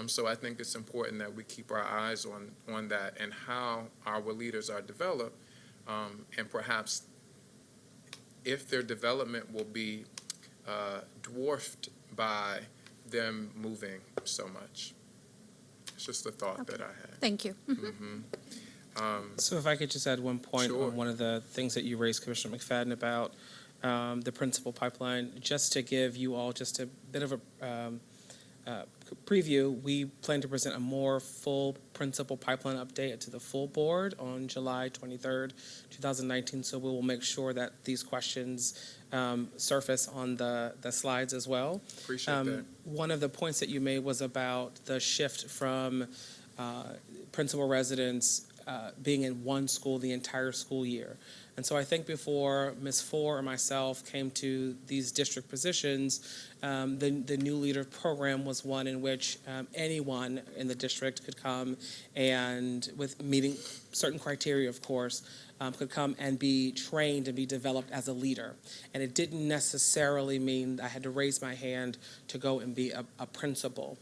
So I think it's important that we keep our eyes on that and how our leaders are developed, and perhaps if their development will be dwarfed by them moving so much. It's just a thought that I had. Thank you. So if I could just add one point Sure. on one of the things that you raised, Commissioner McFadden, about the principal pipeline, just to give you all just a bit of a preview, we plan to present a more full principal pipeline update to the full board on July 23rd, 2019. So we will make sure that these questions surface on the slides as well. Appreciate that. One of the points that you made was about the shift from principal residents being in one school the entire school year. And so I think before Ms. Ford or myself came to these district positions, the new leader program was one in which anyone in the district could come and, with meeting certain criteria, of course, could come and be trained and be developed as a leader. And it didn't necessarily mean I had to raise my hand to go and be a principal.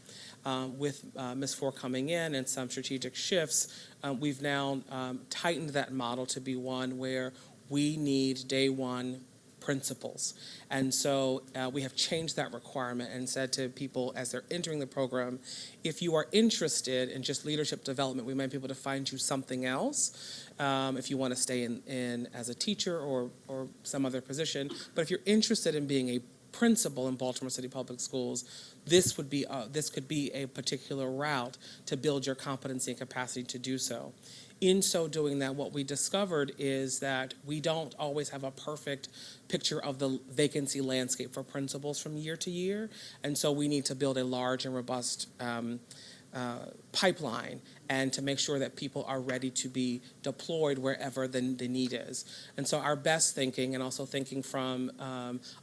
With Ms. Ford coming in and some strategic shifts, we've now tightened that model to be one where we need day one principals. And so we have changed that requirement and said to people as they're entering the program, if you are interested in just leadership development, we might be able to find you something else if you want to stay in as a teacher or some other position. But if you're interested in being a principal in Baltimore City Public Schools, this could be a particular route to build your competency and capacity to do so. In so doing that, what we discovered is that we don't always have a perfect picture of the vacancy landscape for principals from year to year, and so we need to build a large and robust pipeline and to make sure that people are ready to be deployed wherever the need is. And so our best thinking, and also thinking from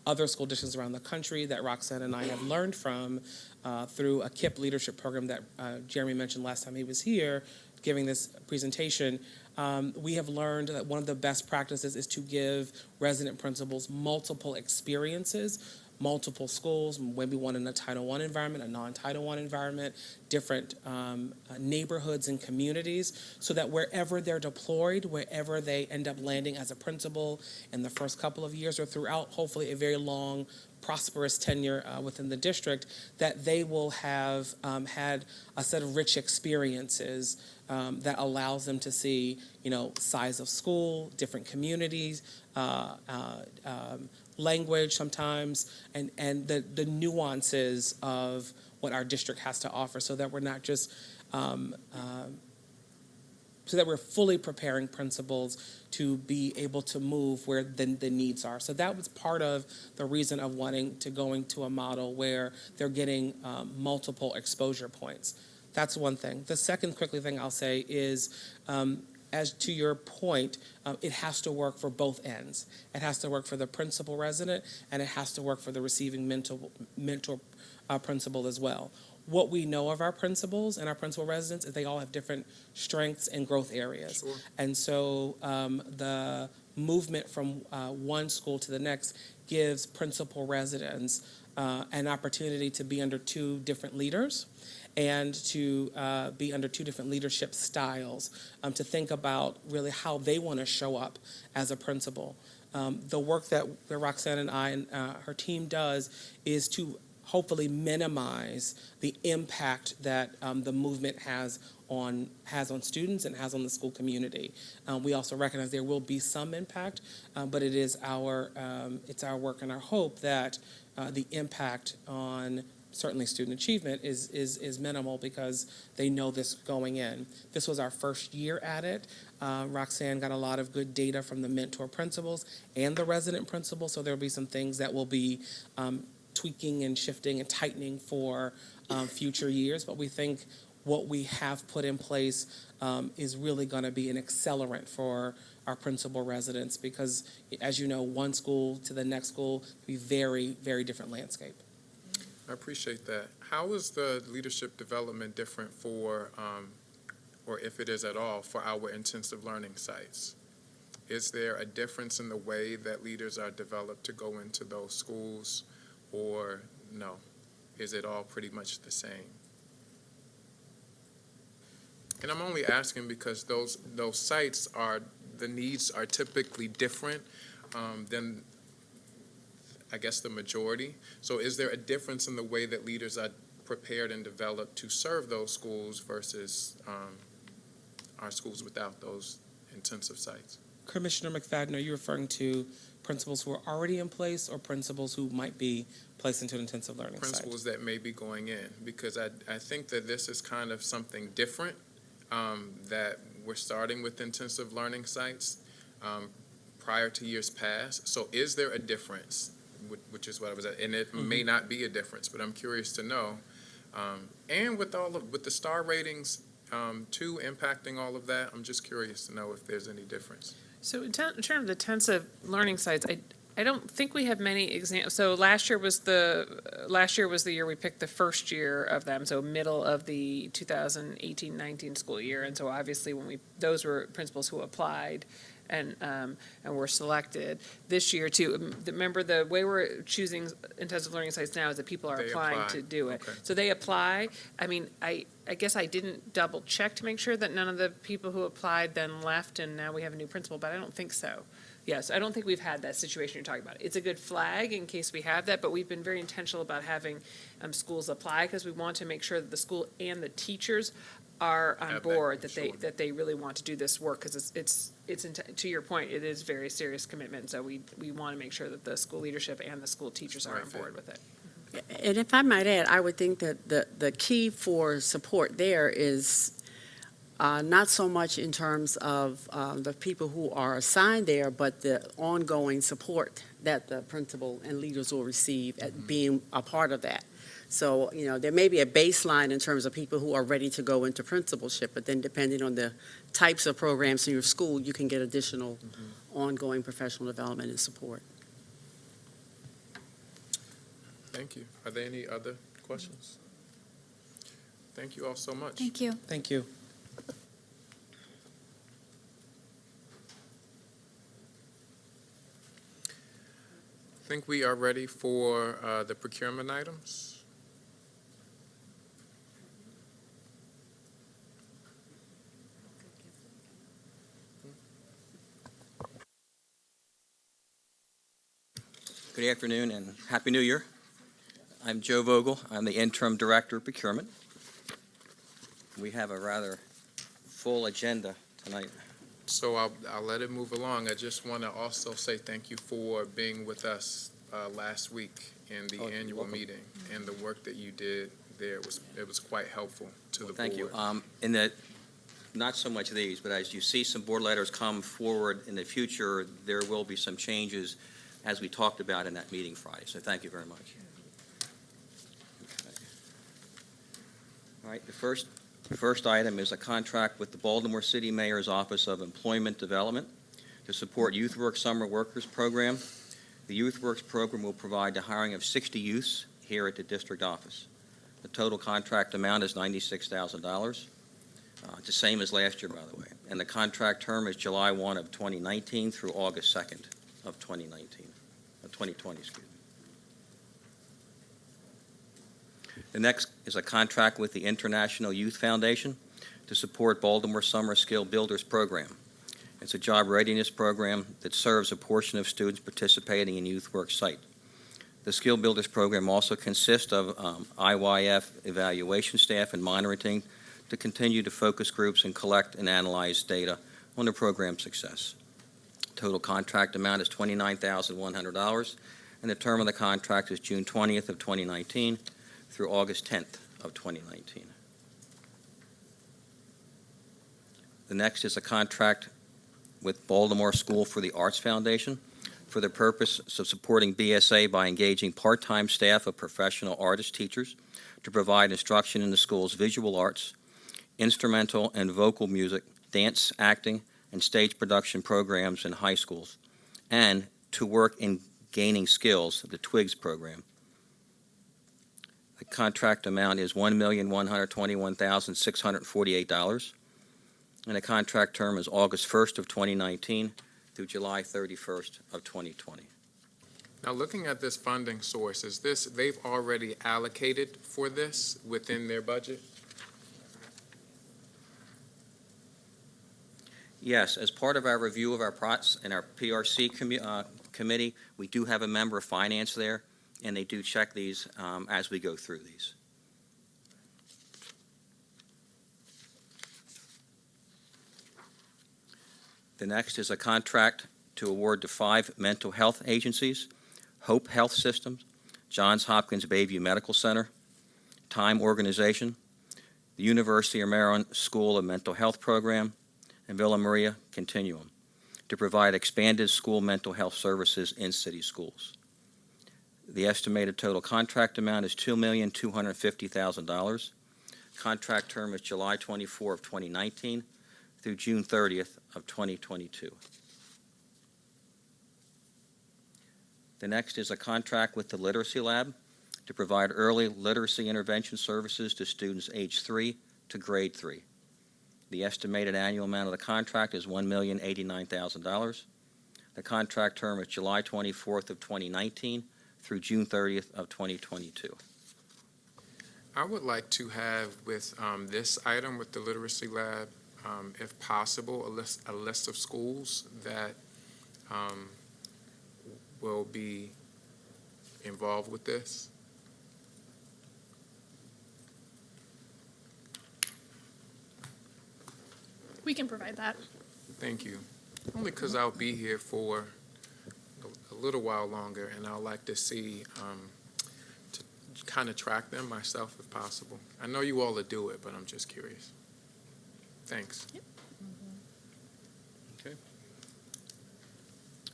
other school districts around the country that Roxanne and I have learned from through a KIP leadership program that Jeremy mentioned last time he was here giving this presentation, we have learned that one of the best practices is to give resident principals multiple experiences multiple schools, maybe one in a Title I environment, a non-Title I environment, different neighborhoods and communities, so that wherever they're deployed, wherever they end up landing as a principal in the first couple of years or throughout, hopefully, a very long, prosperous tenure within the district, that they will have had a set of rich experiences that allows them to see, size of school, different communities, language sometimes, and the nuances of what our district has to offer, so that we're not just so that we're fully preparing principals to be able to move where the needs are. So that was part of the reason of wanting to going to a model where they're getting multiple exposure points. That's one thing. The second quickly thing I'll say is, as to your point, it has to work for both ends. It has to work for the principal resident, and it has to work for the receiving mentor principal as well. What we know of our principals and our principal residents is they all have different strengths and growth areas. Sure. And so the movement from one school to the next gives principal residents an opportunity to be under two different leaders and to be under two different leadership styles, to think about really how they want to show up as a principal. The work that Roxanne and I and her team does is to hopefully minimize the impact that the movement has on students and has on the school community. We also recognize there will be some impact, but it is it's our work and our hope that the impact on certainly student achievement is minimal, because they know this going in. This was our first year at it. Roxanne got a lot of good data from the mentor principals and the resident principals, so there'll be some things that will be tweaking and shifting and tightening for future years, but we think what we have put in place is really going to be an accelerant for our principal residents, because, as you know, one school to the next school be very, very different landscape. I appreciate that. How is the leadership development different for, or if it is at all, for our intensive learning sites? Is there a difference in the way that leaders are developed to go into those schools, or no? Is it all pretty much the same? And I'm only asking because those sites the needs are typically different than, I guess, the majority. So is there a difference in the way that leaders are prepared and developed to serve those schools versus our schools without those intensive sites? Commissioner McFadden, are you referring to principals who are already in place or principals who might be placed into an intensive learning site? Principals that may be going in, because I think that this is kind of something different, that we're starting with intensive learning sites prior to years past. So is there a difference, which is what I was at, and it may not be a difference, but I'm curious to know. And with the star ratings too impacting all of that, I'm just curious to know if there's any difference. So in terms of the intensive learning sites, I don't think we have many examples. So last year was the year we picked the first year of them, so middle of the 2018-19 school year. And so obviously those were principals who applied and were selected. This year too, remember the way we're choosing intensive learning sites now is that people are applying to do it. Okay. So they apply. I mean, I guess I didn't double check to make sure that none of the people who applied then left and now we have a new principal, but I don't think so. Yes, I don't think we've had that situation you're talking about. It's a good flag in case we have that, but we've been very intentional about having schools apply, because we want to make sure that the school and the teachers are on board, that they really want to do this work, because it's to your point, it is very serious commitment. So we want to make sure that the school leadership and the school teachers are on board with it. And if I might add, I would think that the key for support there is not so much in terms of the people who are assigned there, but the ongoing support that the principal and leaders will receive at being a part of that. So, there may be a baseline in terms of people who are ready to go into principalship, but then depending on the types of programs in your school, you can get additional ongoing professional development and support. Thank you. Are there any other questions? Thank you all so much. Thank you. Thank you. think we are ready for the procurement items. Good afternoon and Happy New Year. I'm Joe Vogel. I'm the Interim Director of Procurement. We have a rather full agenda tonight. So I'll let it move along. I just want to also say thank you for being with us last week in the you're annual welcome. meeting, and the work that you did there it was quite helpful to the board. Thank you. In the, not so much these, but as you see some board letters come forward in the future, there will be some changes as we talked about in that meeting Friday. So thank you very much. Okay. All right, the first item is a contract with the Baltimore City Mayor's Office of Employment Development to support Youth Work Summer Workers Program. The Youth Works program will provide the hiring of 60 youths here at the district office. The total contract amount is $96,000. It's the same as last year, by the way. And the contract term is July 1 of 2019 through August 2nd of 2020, excuse me. The next is a contract with the International Youth Foundation to support Baltimore Summer Skill Builders Program. It's a job readiness program that serves a portion of students participating in Youth Work Site. The Skill Builders Program also consists of IYF evaluation staff and monitoring to continue to focus groups and collect and analyze data on the program's success. Total contract amount is $29,100, and the term of the contract is June 20th of 2019 through August 10th of 2019. The next is a contract with Baltimore School for the Arts Foundation for the purpose of supporting BSA by engaging part-time staff of professional artist teachers to provide instruction in the school's visual arts, instrumental and vocal music, dance, acting, and stage production programs in high schools, and to work in gaining skills, the TWIGS program. The contract amount is $1,121,648, and the contract term is August 1st of 2019 through July 31st of 2020. Now, looking at this funding source, they've already allocated for this within their budget? Yes, as part of our review of our PROTS and our PRC committee, we do have a member of finance there, and they do check these as we go through these. The next is a contract to award to 5 mental health agencies: Hope Health Systems, Johns Hopkins Bayview Medical Center, Time Organization, the University of Maryland School of Mental Health Program, and Villa Maria Continuum, to provide expanded school mental health services in city schools. The estimated total contract amount is $2,250,000. Contract term is July 24 of 2019 through June 30th of 2022. The next is a contract with the Literacy Lab to provide early literacy intervention services to students age 3 to grade 3. The estimated annual amount of the contract is $1,089,000. The contract term is July 24th of 2019 through June 30th of 2022. I would like to have with this item with the Literacy Lab, if possible, a list of schools that will be involved with this. We can provide that. Thank you. Only because I'll be here for a little while longer, and I'd like to see, to kind of track them myself if possible. I know you all will do it, but I'm just curious. Thanks. Okay.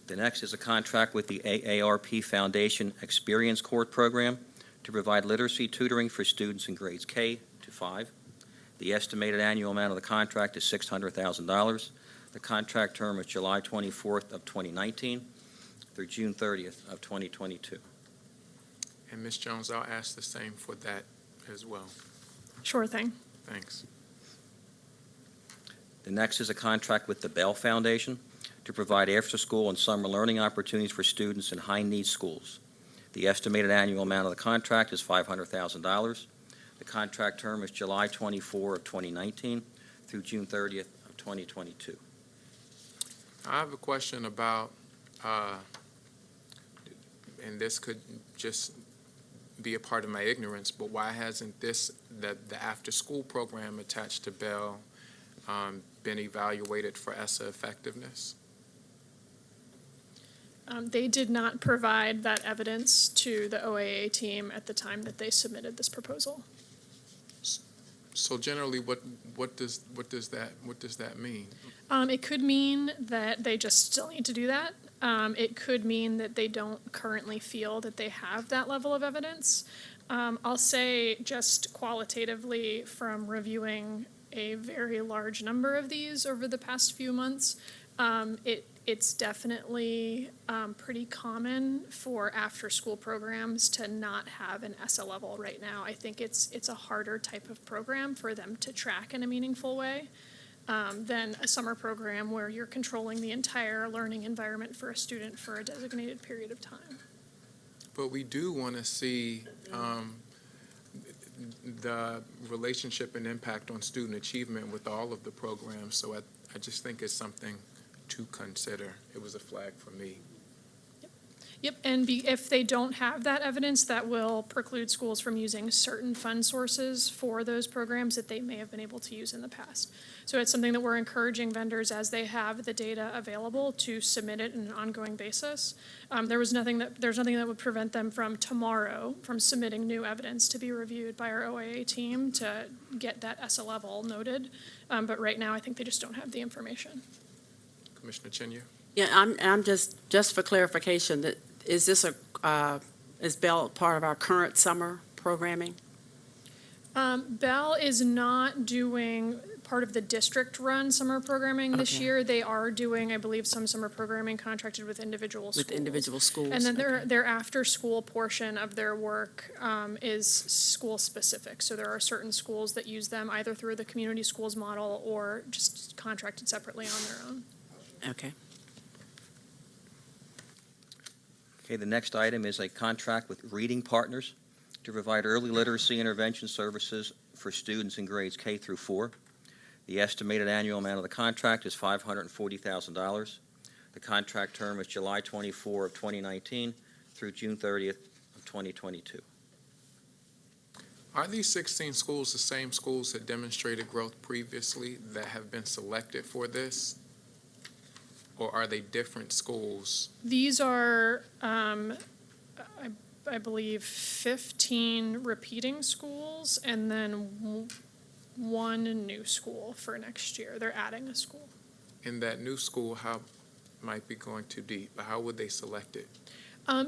The next is a contract with the AARP Foundation Experience Court Program to provide literacy tutoring for students in grades K to 5. The estimated annual amount of the contract is $600,000. The contract term is July 24th of 2019 through June 30th of 2022. And Ms. Jones, I'll ask the same for that as well. Sure thing. Thanks. The next is a contract with the Bell Foundation to provide after-school and summer learning opportunities for students in high-need schools. The estimated annual amount of the contract is $500,000. The contract term is July 24 of 2019 through June 30th of 2022. I have a question about, and this could just be a part of my ignorance, but why hasn't the after-school program attached to Bell been evaluated for ESSA effectiveness? They did not provide that evidence to the OAA team at the time that they submitted this proposal. So generally, what does that mean? It could mean that they just still need to do that. It could mean that they don't currently feel that they have that level of evidence. I'll say just qualitatively from reviewing a very large number of these over the past few months, it's definitely pretty common for after-school programs to not have an ESSA level right now. I think it's a harder type of program for them to track in a meaningful way than a summer program where you're controlling the entire learning environment for a student for a designated period of time. But we do want to see the relationship and impact on student achievement with all of the programs. So I just think it's something to consider. It was a flag for me. Yep, and if they don't have that evidence, that will preclude schools from using certain fund sources for those programs that they may have been able to use in the past. So it's something that we're encouraging vendors as they have the data available to submit it on an ongoing basis. There's nothing that would prevent them from tomorrow from submitting new evidence to be reviewed by our OAA team to get that ESSA level noted. But right now, I think they just don't have the information. Commissioner Chinya? Yeah, I'm just for clarification, that is this is Bell part of our current summer programming? Bell is not doing part of the district-run summer programming this Okay. year. They are doing, I believe, some summer programming contracted with individual schools. With individual schools? And then Okay. their after-school portion of their work is school-specific. So there are certain schools that use them either through the community schools model or just contracted separately on their own. Okay. Okay, the next item is a contract with Reading Partners to provide early literacy intervention services for students in grades K through 4. The estimated annual amount of the contract is $540,000. The contract term is July 24 of 2019 through June 30th of 2022. Are these 16 schools the same schools that demonstrated growth previously that have been selected for this? Or are they different schools? These are, I believe, 15 repeating schools and then one new school for next year. They're adding a school. In that new school, how might be going too deep, but how would they select it?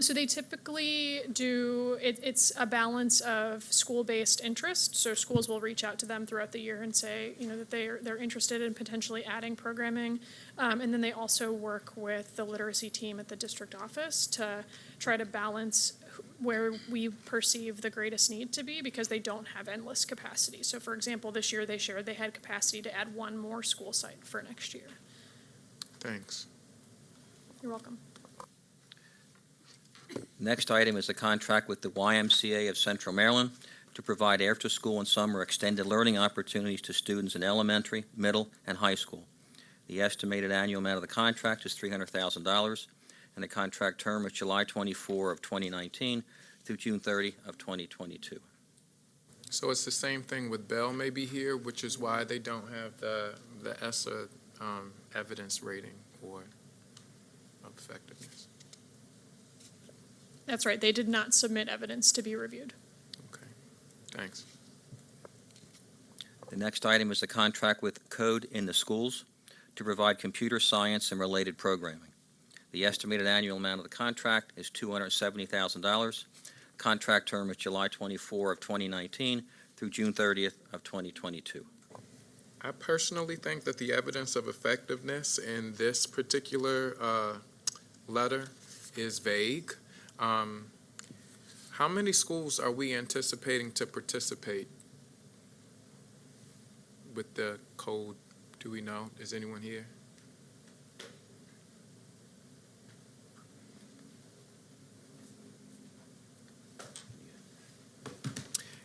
So they typically do, it's a balance of school-based interest. So schools will reach out to them throughout the year and say, that they're interested in potentially adding programming. And then they also work with the literacy team at the district office to try to balance where we perceive the greatest need to be because they don't have endless capacity. So for example, this year they shared they had capacity to add one more school site for next year. Thanks. You're welcome. Next item is a contract with the YMCA of Central Maryland to provide after-school and summer extended learning opportunities to students in elementary, middle, and high school. The estimated annual amount of the contract is $300,000, and the contract term is July 24 of 2019 through June 30 of 2022. So it's the same thing with Bell maybe here, which is why they don't have the ESSA evidence rating or of effectiveness. That's right. They did not submit evidence to be reviewed. Okay, thanks. The next item is a contract with Code in the Schools to provide computer science and related programming. The estimated annual amount of the contract is $270,000. Contract term is July 24 of 2019 through June 30th of 2022. I personally think that the evidence of effectiveness in this particular letter is vague. How many schools are we anticipating to participate with the code? Do we know? Is anyone here?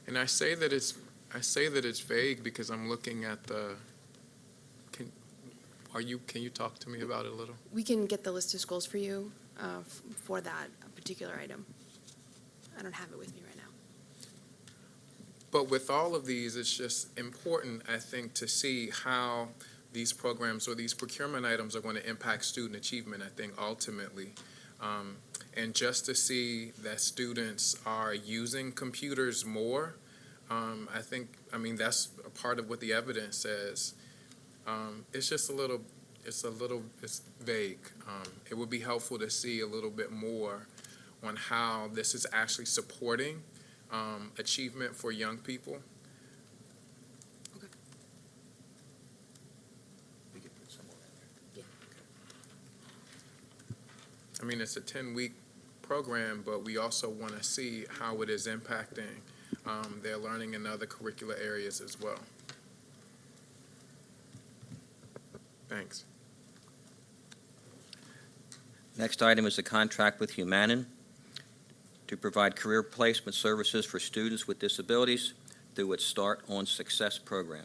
And I say that it's vague because I'm looking at the, can you talk to me about it a little? We can get the list of schools for you for that particular item. I don't have it with me right now. But with all of these, it's just important, I think, to see how these programs or these procurement items are going to impact student achievement, I think, ultimately. And just to see that students are using computers more, I mean, that's a part of what the evidence says. It's just it's vague. It would be helpful to see a little bit more on how this is actually supporting achievement for young people. I mean, it's a 10-week program, but we also want to see how it is impacting their learning in other curricular areas as well. Thanks. Next item is a contract with Humanin to provide career placement services for students with disabilities through its Start on Success program.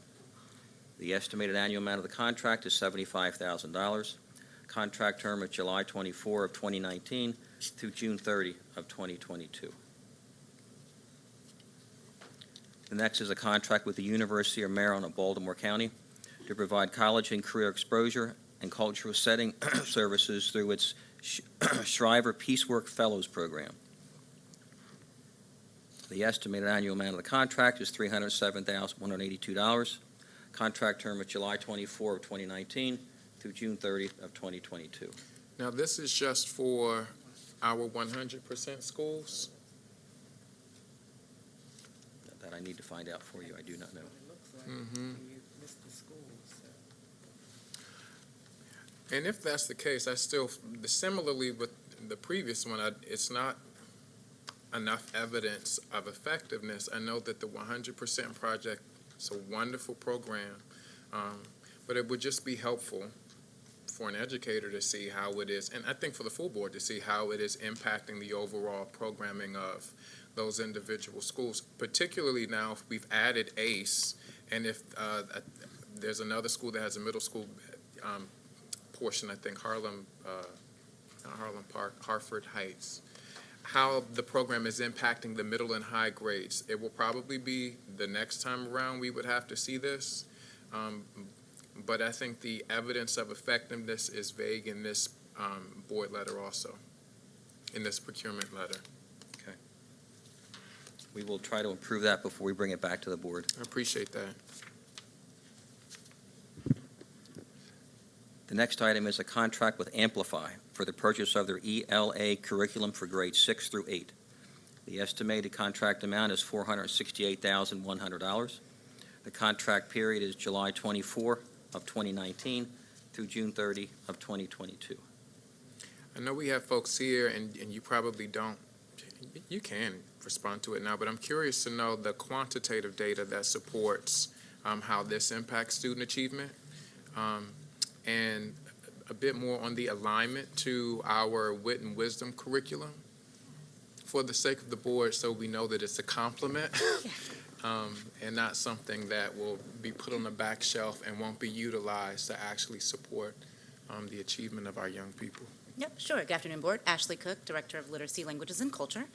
The estimated annual amount of the contract is $75,000. Contract term is July 24 of 2019 through June 30 of 2022. The next is a contract with the University of Maryland of Baltimore County to provide college and career exposure and cultural setting services through its Shriver Peacework Fellows Program. The estimated annual amount of the contract is $307,182. Contract term is July 24 of 2019 through June 30 of 2022. Now, this is just for our 100% schools? That I need to find out for you. I do not know. Mm-hmm. And if that's the case, similarly with the previous one, it's not enough evidence of effectiveness. I know that the 100% project is a wonderful program, but it would just be helpful for an educator to see how it is, and I think for the full board to see how it is impacting the overall programming of those individual schools, particularly now if we've added ACE, and if there's another school that has a middle school portion, I think Hartford Heights, how the program is impacting the middle and high grades. It will probably be the next time around we would have to see this, but I think the evidence of effectiveness is vague in this board letter also, in this procurement letter. Okay. We will try to improve that before we bring it back to the board. I appreciate that. The next item is a contract with Amplify for the purchase of their ELA curriculum for grades 6 through 8. The estimated contract amount is $468,100. The contract period is July 24 of 2019 through June 30 of 2022. I know we have folks here, and you probably don't, you can respond to it now, but I'm curious to know the quantitative data that supports how this impacts student achievement, and a bit more on the alignment to our wit and wisdom curriculum for the sake of the board, so we know that it's a complement and not something that will be put on the back shelf and won't be utilized to actually support the achievement of our young people. Yep, sure. Good afternoon, Board. Ashley Cook, Director of Literacy, Languages, and Culture.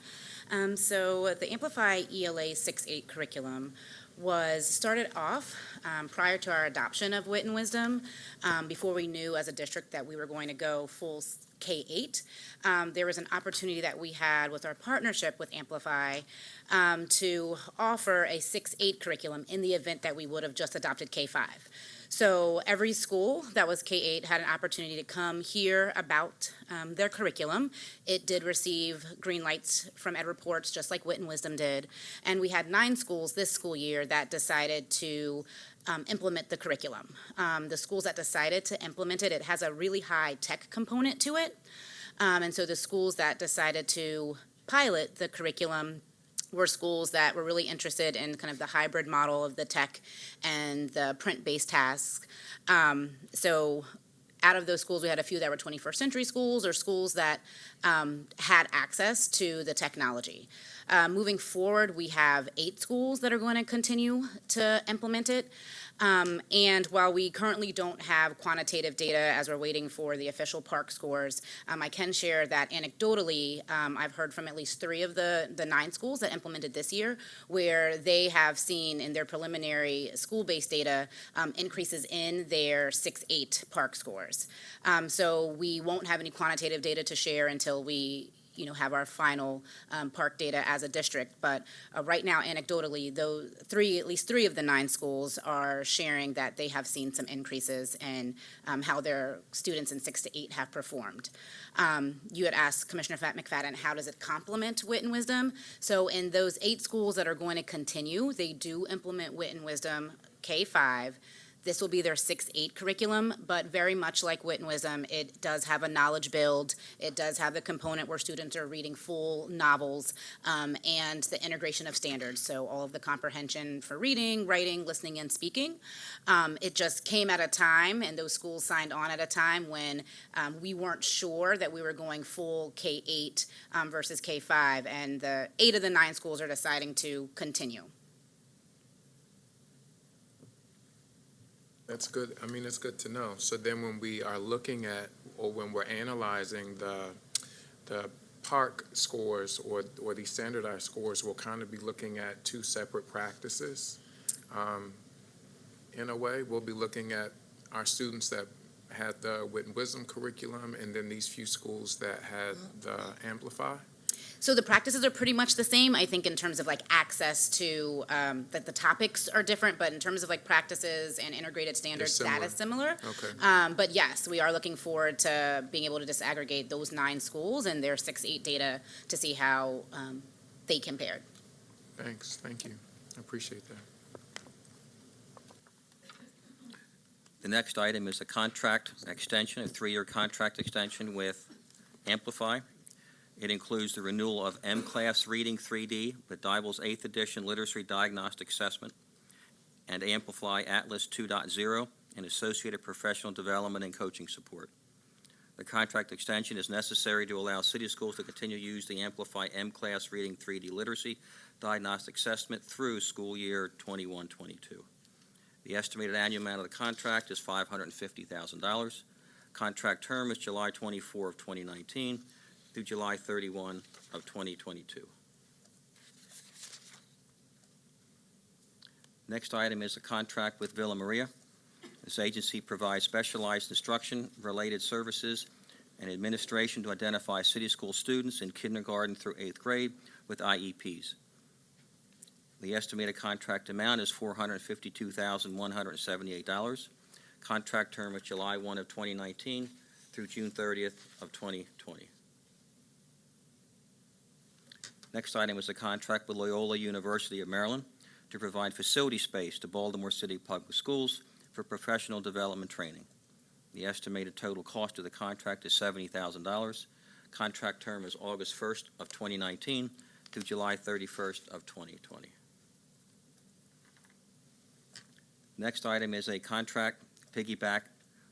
So the Amplify ELA 6-8 curriculum was started off prior to our adoption of Wit and Wisdom, before we knew as a district that we were going to go full K-8. There was an opportunity that we had with our partnership with Amplify to offer a 6-8 curriculum in the event that we would have just adopted K-5. So every school that was K-8 had an opportunity to come hear about their curriculum. It did receive green lights from Ed Reports, just like Wit and Wisdom did. And we had 9 schools this school year that decided to implement the curriculum. The schools that decided to implement it, it has a really high tech component to it. And so the schools that decided to pilot the curriculum were schools that were really interested in kind of the hybrid model of the tech and the print-based tasks. So out of those schools, we had a few that were 21st century schools or schools that had access to the technology. Moving forward, we have 8 schools that are going to continue to implement it. And while we currently don't have quantitative data as we're waiting for the official park scores, I can share that anecdotally, I've heard from at least 3 of the 9 schools that implemented this year, where they have seen in their preliminary school-based data increases in their 6-8 park scores. So we won't have any quantitative data to share until we have our final park data as a district. But right now, anecdotally, at least three of the 9 schools are sharing that they have seen some increases in how their students in 6 to 8 have performed. You had asked Commissioner McFadden, how does it complement Wit and Wisdom? So in those 8 schools that are going to continue, they do implement Wit and Wisdom K-5. This will be their 6-8 curriculum, but very much like Wit and Wisdom, it does have a knowledge build. It does have the component where students are reading full novels and the integration of standards, so all of the comprehension for reading, writing, listening, and speaking. It just came at a time, and those schools signed on at a time when we weren't sure that we were going full K-8 versus K-5, and the 8 of the 9 schools are deciding to continue. That's good. I mean, it's good to know. So then when we are looking at, or when we're analyzing the park scores or the standardized scores, we'll kind of be looking at 2 separate practices. In a way, we'll be looking at our students that had the Wit and Wisdom curriculum and then these few schools that had the Amplify. So the practices are pretty much the same, I think, in terms of like access to, that the topics are different, but in terms of like practices and integrated standards, that is similar. Okay. But yes, we are looking forward to being able to disaggregate those 9 schools and their 6-8 data to see how they compared. Thanks. Thank you. I appreciate that. The next item is a contract extension, a 3-year contract extension with Amplify. It includes the renewal of M-Class Reading 3D with Dible's 8th edition Literacy Diagnostic Assessment and Amplify Atlas 2.0 and associated professional development and coaching support. The contract extension is necessary to allow city schools to continue to use the Amplify M-Class Reading 3D Literacy Diagnostic Assessment through school year 21-22. The estimated annual amount of the contract is $550,000. Contract term is July 24 of 2019 through July 31 of 2022. Next item is a contract with Villa Maria. This agency provides specialized instruction-related services and administration to identify city school students in kindergarten through 8th grade with IEPs. The estimated contract amount is $452,178. Contract term is July 1 of 2019 through June 30th of 2020. Next item is a contract with Loyola University of Maryland to provide facility space to Baltimore City Public Schools for professional development training. The estimated total cost of the contract is $70,000. Contract term is August 1st of 2019 through July 31st of 2020. Next item is a contract piggyback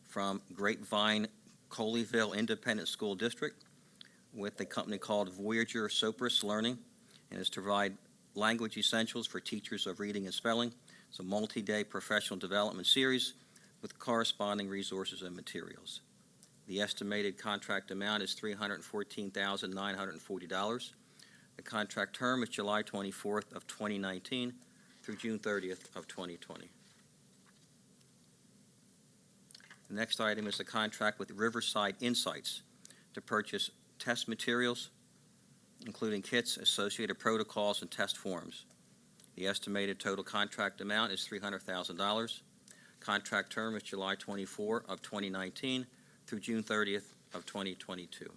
from Grapevine Colleyville Independent School District with a company called Voyager Sopris Learning, and is to provide language essentials for teachers of reading and spelling. It's a multi-day professional development series with corresponding resources and materials. The estimated contract amount is $314,940. The contract term is July 24th of 2019 through June 30th of 2020. The next item is a contract with Riverside Insights to purchase test materials, including kits, associated protocols, and test forms. The estimated total contract amount is $300,000. Contract term is July 24 of 2019 through June 30th of 2022.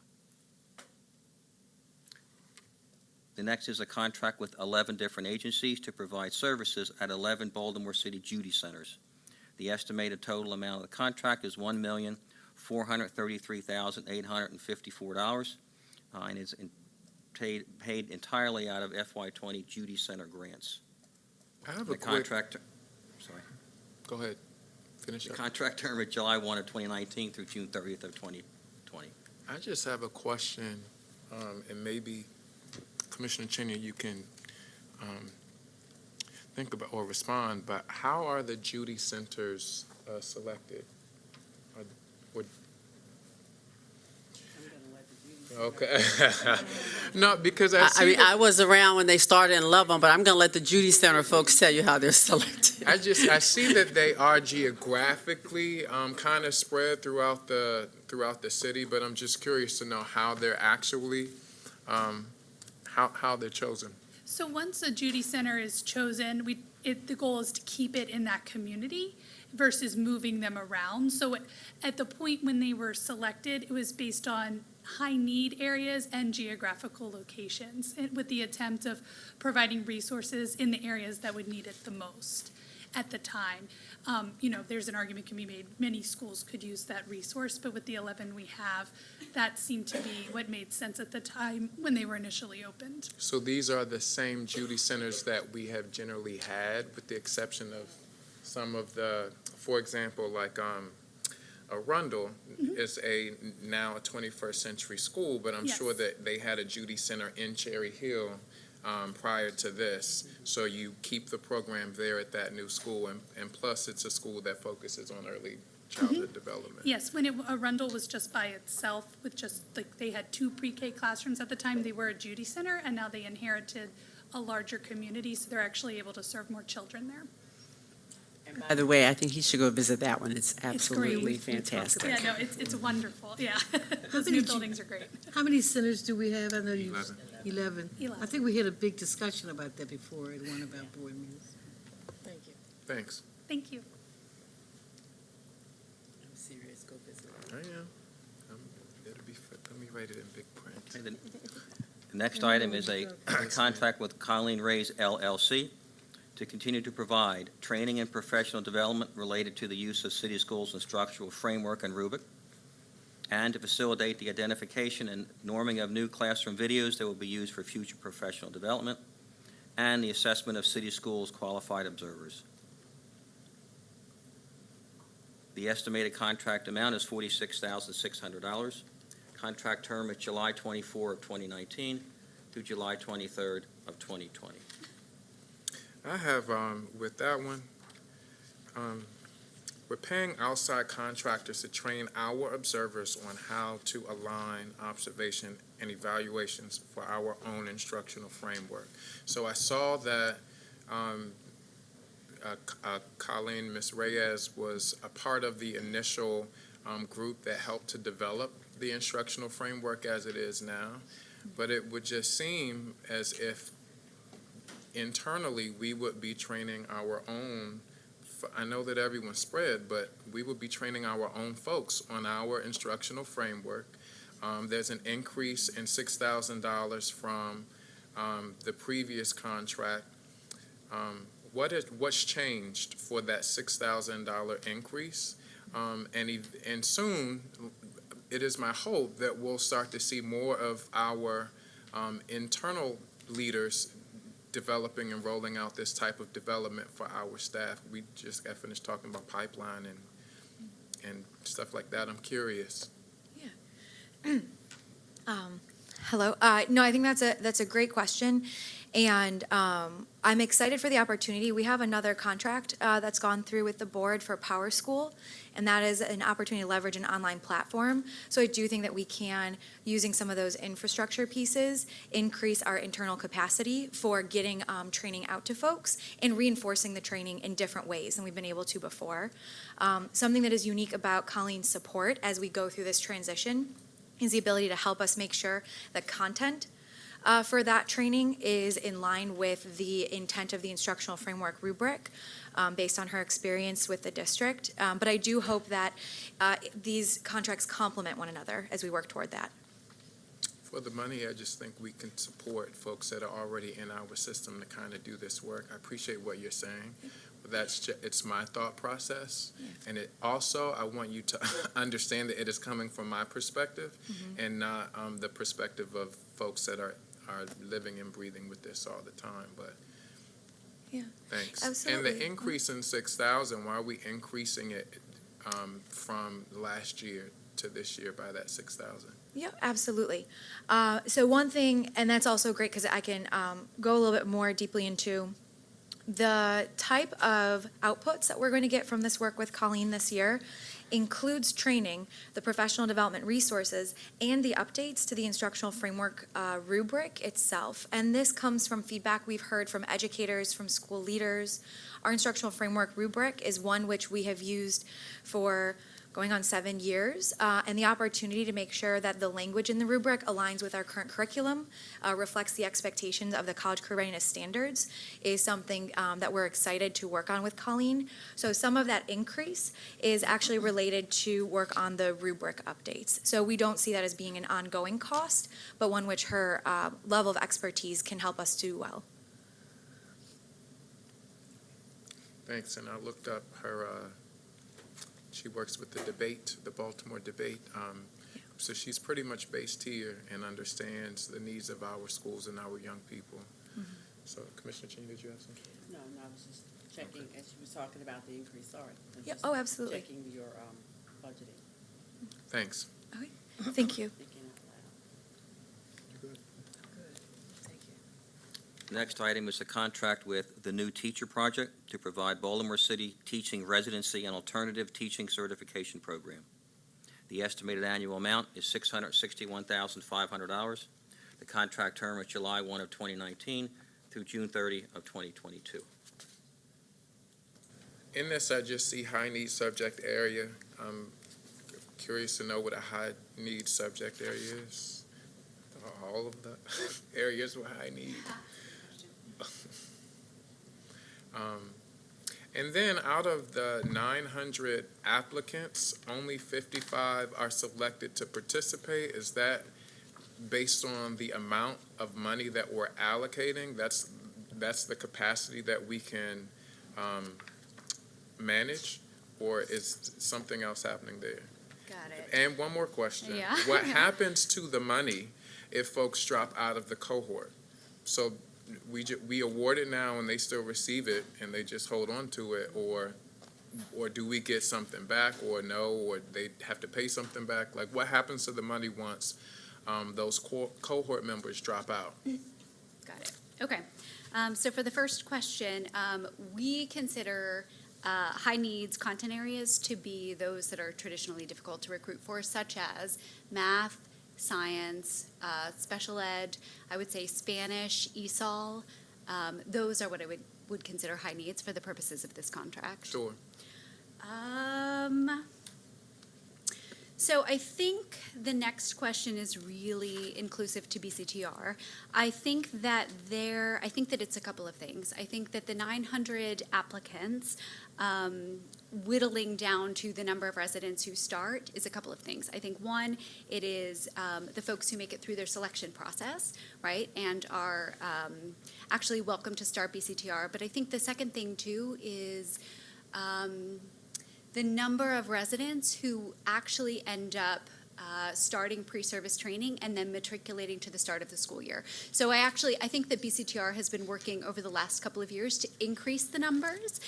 The next is a contract with 11 different agencies to provide services at 11 Baltimore City Judy Centers. The estimated total amount of the contract is $1,433,854, and is paid entirely out of FY20 Judy Center grants. I have The a quick. contract, sorry. Go ahead. Finish The up. contract term is July 1 of 2019 through June 30th of 2020. I just have a question. and maybe Commissioner Cheney, you can think about or respond, but how are the Judy Centers selected? Okay. No, because I mean, I was around when they started and love them, but I'm going to let the Judy Center folks tell you how they're selected. I see that they are geographically kind of spread throughout the city, but I'm just curious to know how they're actually how they're chosen. So once a Judy Center is chosen, the goal is to keep it in that community versus moving them around. So at the point when they were selected, it was based on high-need areas and geographical locations, with the attempt of providing resources in the areas that would need it the most at the time. There's an argument can be made, many schools could use that resource, but with the 11 we have, that seemed to be what made sense at the time when they were initially opened. So these are the same Judy Centers that we have generally had, with the exception of some of the, for example, like Arundel is now a 21st century school, but I'm sure that they had a Judy Center in Cherry Hill prior to this. So you keep the program there at that new school, and plus it's a school that focuses on early childhood development. Yes, when Arundel was just by itself with just, they had 2 pre-K classrooms at the time, they were a Judy Center, and now they inherited a larger community, so they're actually able to serve more children there. By the way, I think he should go visit that one. It's great. absolutely fantastic. Yeah, no, it's wonderful, yeah. Those new buildings are great. How many centers do we have? I know you. 11. 11. I think we had a big discussion about that before at one of our board meetings. Thank you. Thanks. Thank you. I'm serious. Go visit. I am. Let me write it in big print. Okay, the next item is a contract with Colleen Ray's LLC to continue to provide training and professional development related to the use of City Schools instructional framework and rubric, and to facilitate the identification and norming of new classroom videos that will be used for future professional development, and the assessment of City Schools qualified observers. The estimated contract amount is $46,600. Contract term is July 24 of 2019 through July 23rd of 2020. I have, with that one, we're paying outside contractors to train our observers on how to align observation and evaluations for our own instructional framework. So I saw that Colleen, Ms. Reyes, was a part of the initial group that helped to develop the instructional framework as it is now, but it would just seem as if internally we would be training our own. I know that everyone's spread, but we would be training our own folks on our instructional framework. There's an increase in $6,000 from the previous contract. What's changed for that $6,000 increase? And soon, it is my hope that we'll start to see more of our internal leaders developing and rolling out this type of development for our staff. We just got finished talking about pipeline and stuff like that. I'm curious. Yeah. Hello. No, I think that's a great question, and I'm excited for the opportunity. We have another contract that's gone through with the board for Power School, and that is an opportunity to leverage an online platform. So I do think that we can, using some of those infrastructure pieces, increase our internal capacity for getting training out to folks and reinforcing the training in different ways than we've been able to before. Something that is unique about Colleen's support as we go through this transition is the ability to help us make sure the content for that training is in line with the intent of the instructional framework rubric, based on her experience with the district. But I do hope that these contracts complement one another as we work toward that. For the money, I just think we can support folks that are already in our system to kind of do this work. I appreciate what you're saying, but it's my thought process. Yeah. And it also, I want you to understand that it is coming from my perspective and not the perspective of folks that are living and breathing with this all the time, but Yeah. thanks. Absolutely. And the increase in 6,000, why are we increasing it from last year to this year by that 6,000? Yeah, absolutely. So one thing, and that's also great because I can go a little bit more deeply into the type of outputs that we're going to get from this work with Colleen this year includes training, the professional development resources, and the updates to the instructional framework rubric itself. And this comes from feedback we've heard from educators, from school leaders. Our instructional framework rubric is one which we have used for going on 7 years, and the opportunity to make sure that the language in the rubric aligns with our current curriculum, reflects the expectations of the College Career Readiness Standards, is something that we're excited to work on with Colleen. So some of that increase is actually related to work on the rubric updates. So we don't see that as being an ongoing cost, but one which her level of expertise can help us do well. Thanks, and I looked up her, she works with the debate, the Baltimore debate. So she's pretty much based here and understands the needs of our schools and our young people. So Commissioner Cheney, did you have something? No, I was just checking, as you were talking about the increase, sorry. Yeah, oh, absolutely. Checking your budgeting. Thanks. Okay, thank you. Thinking out loud. Next item is a contract with the New Teacher Project to provide Baltimore City teaching residency and alternative teaching certification program. The estimated annual amount is $661,500. The contract term is July 1 of 2019 through June 30 of 2022. In this, I just see high need subject area. I'm curious to know what a high need subject area is. All of the areas with high need. And then out of the 900 applicants, only 55 are selected to participate. Is that based on the amount of money that we're allocating? That's the capacity that we can manage, or is something else happening there? Got it. And one more question. Yeah. What happens to the money if folks drop out of the cohort? So we award it now and they still receive it and they just hold on to it, or do we get something back, or no, or they have to pay something back? Like, what happens to the money once those cohort members drop out? Got it. Okay. So for the first question, we consider high needs content areas to be those that are traditionally difficult to recruit for, such as math, science, special ed, I would say Spanish, ESOL. Those are what I would consider high needs for the purposes of this contract. Sure. So I think the next question is really inclusive to BCTR. I think that it's a couple of things. I think that the 900 applicants, whittling down to the number of residents who start, is a couple of things. I think one, it is the folks who make it through their selection process, right, and are actually welcome to start BCTR. But I think the second thing too is the number of residents who actually end up starting pre-service training and then matriculating to the start of the school year. So I think that BCTR has been working over the last couple of years to increase the numbers.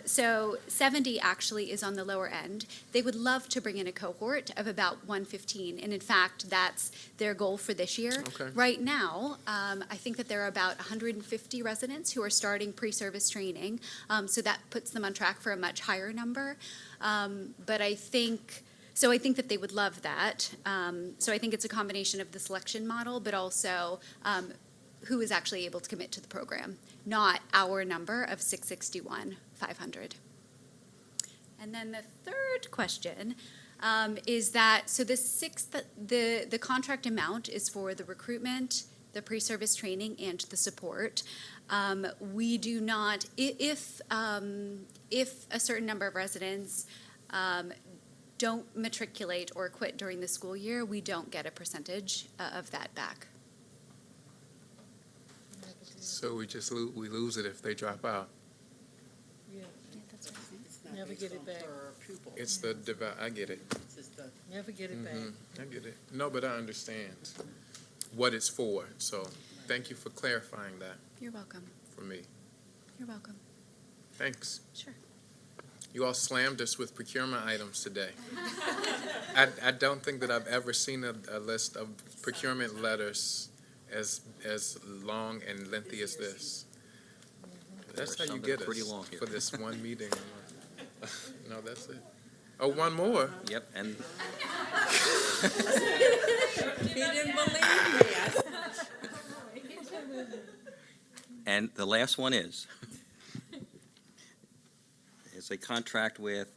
So 70 actually is on the lower end. They would love to bring in a cohort of about 115, and in fact, that's their goal for this year. Okay. Right now, I think that there are about 150 residents who are starting pre-service training, so that puts them on track for a much higher number. But I think that they would love that. So I think it's a combination of the selection model, but also who is actually able to commit to the program, not our number of 661,500. And then the third question is that, so the contract amount is for the recruitment, the pre-service training, and the support. We do not, if a certain number of residents don't matriculate or quit during the school year, we don't get a percentage of that back. So we just we lose it if they drop out. Yeah, Yeah, that's right. It's not Never based get it on back. per pupil. It's the I get it. It's just the never get it back. I get it. No, but I understand what it's for. So thank you for clarifying that You're welcome. for me. You're welcome. Thanks. Sure. You all slammed us with procurement items today. I don't think that I've ever seen a list of procurement letters as long and lengthy as this. That's how There are you some that are get pretty us long here. for this one meeting. No, that's it. Oh, one more. Yep, and He didn't believe me. And the last one is a contract with,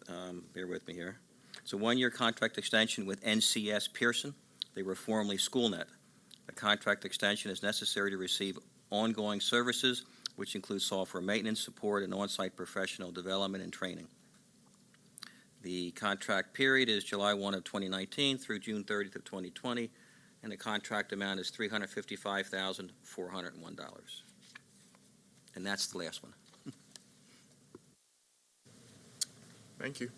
bear with me here. It's a one-year contract extension with NCS Pearson. They were formerly SchoolNet. The contract extension is necessary to receive ongoing services, which include software maintenance, support, and on-site professional development and training. The contract period is July 1 of 2019 through June 30th of 2020, and the contract amount is $355,401. And that's the last one. Thank you.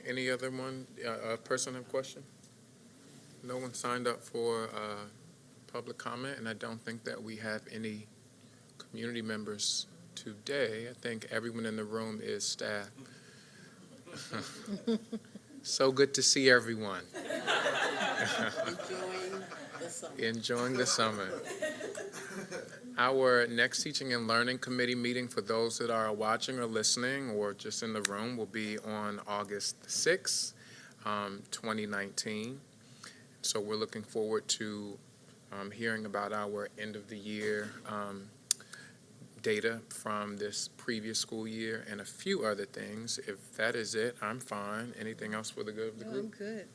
Any other person have a question? No one signed up for public comment, and I don't think that we have any community members today. I think everyone in the room is staff. So good to see everyone. Enjoying the summer. Our next Teaching and Learning Committee meeting, for those that are watching or listening or just in the room, will be on August 6th, 2019. So we're looking forward to hearing about our end of the year data from this previous school year and a few other things. If that is it, I'm fine. Anything else for the good of the No, group? I'm good.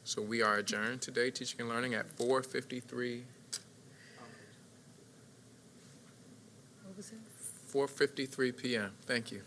So we are adjourned today, Teaching and Learning at 4:53. What was it? 4:53 p.m. Thank you.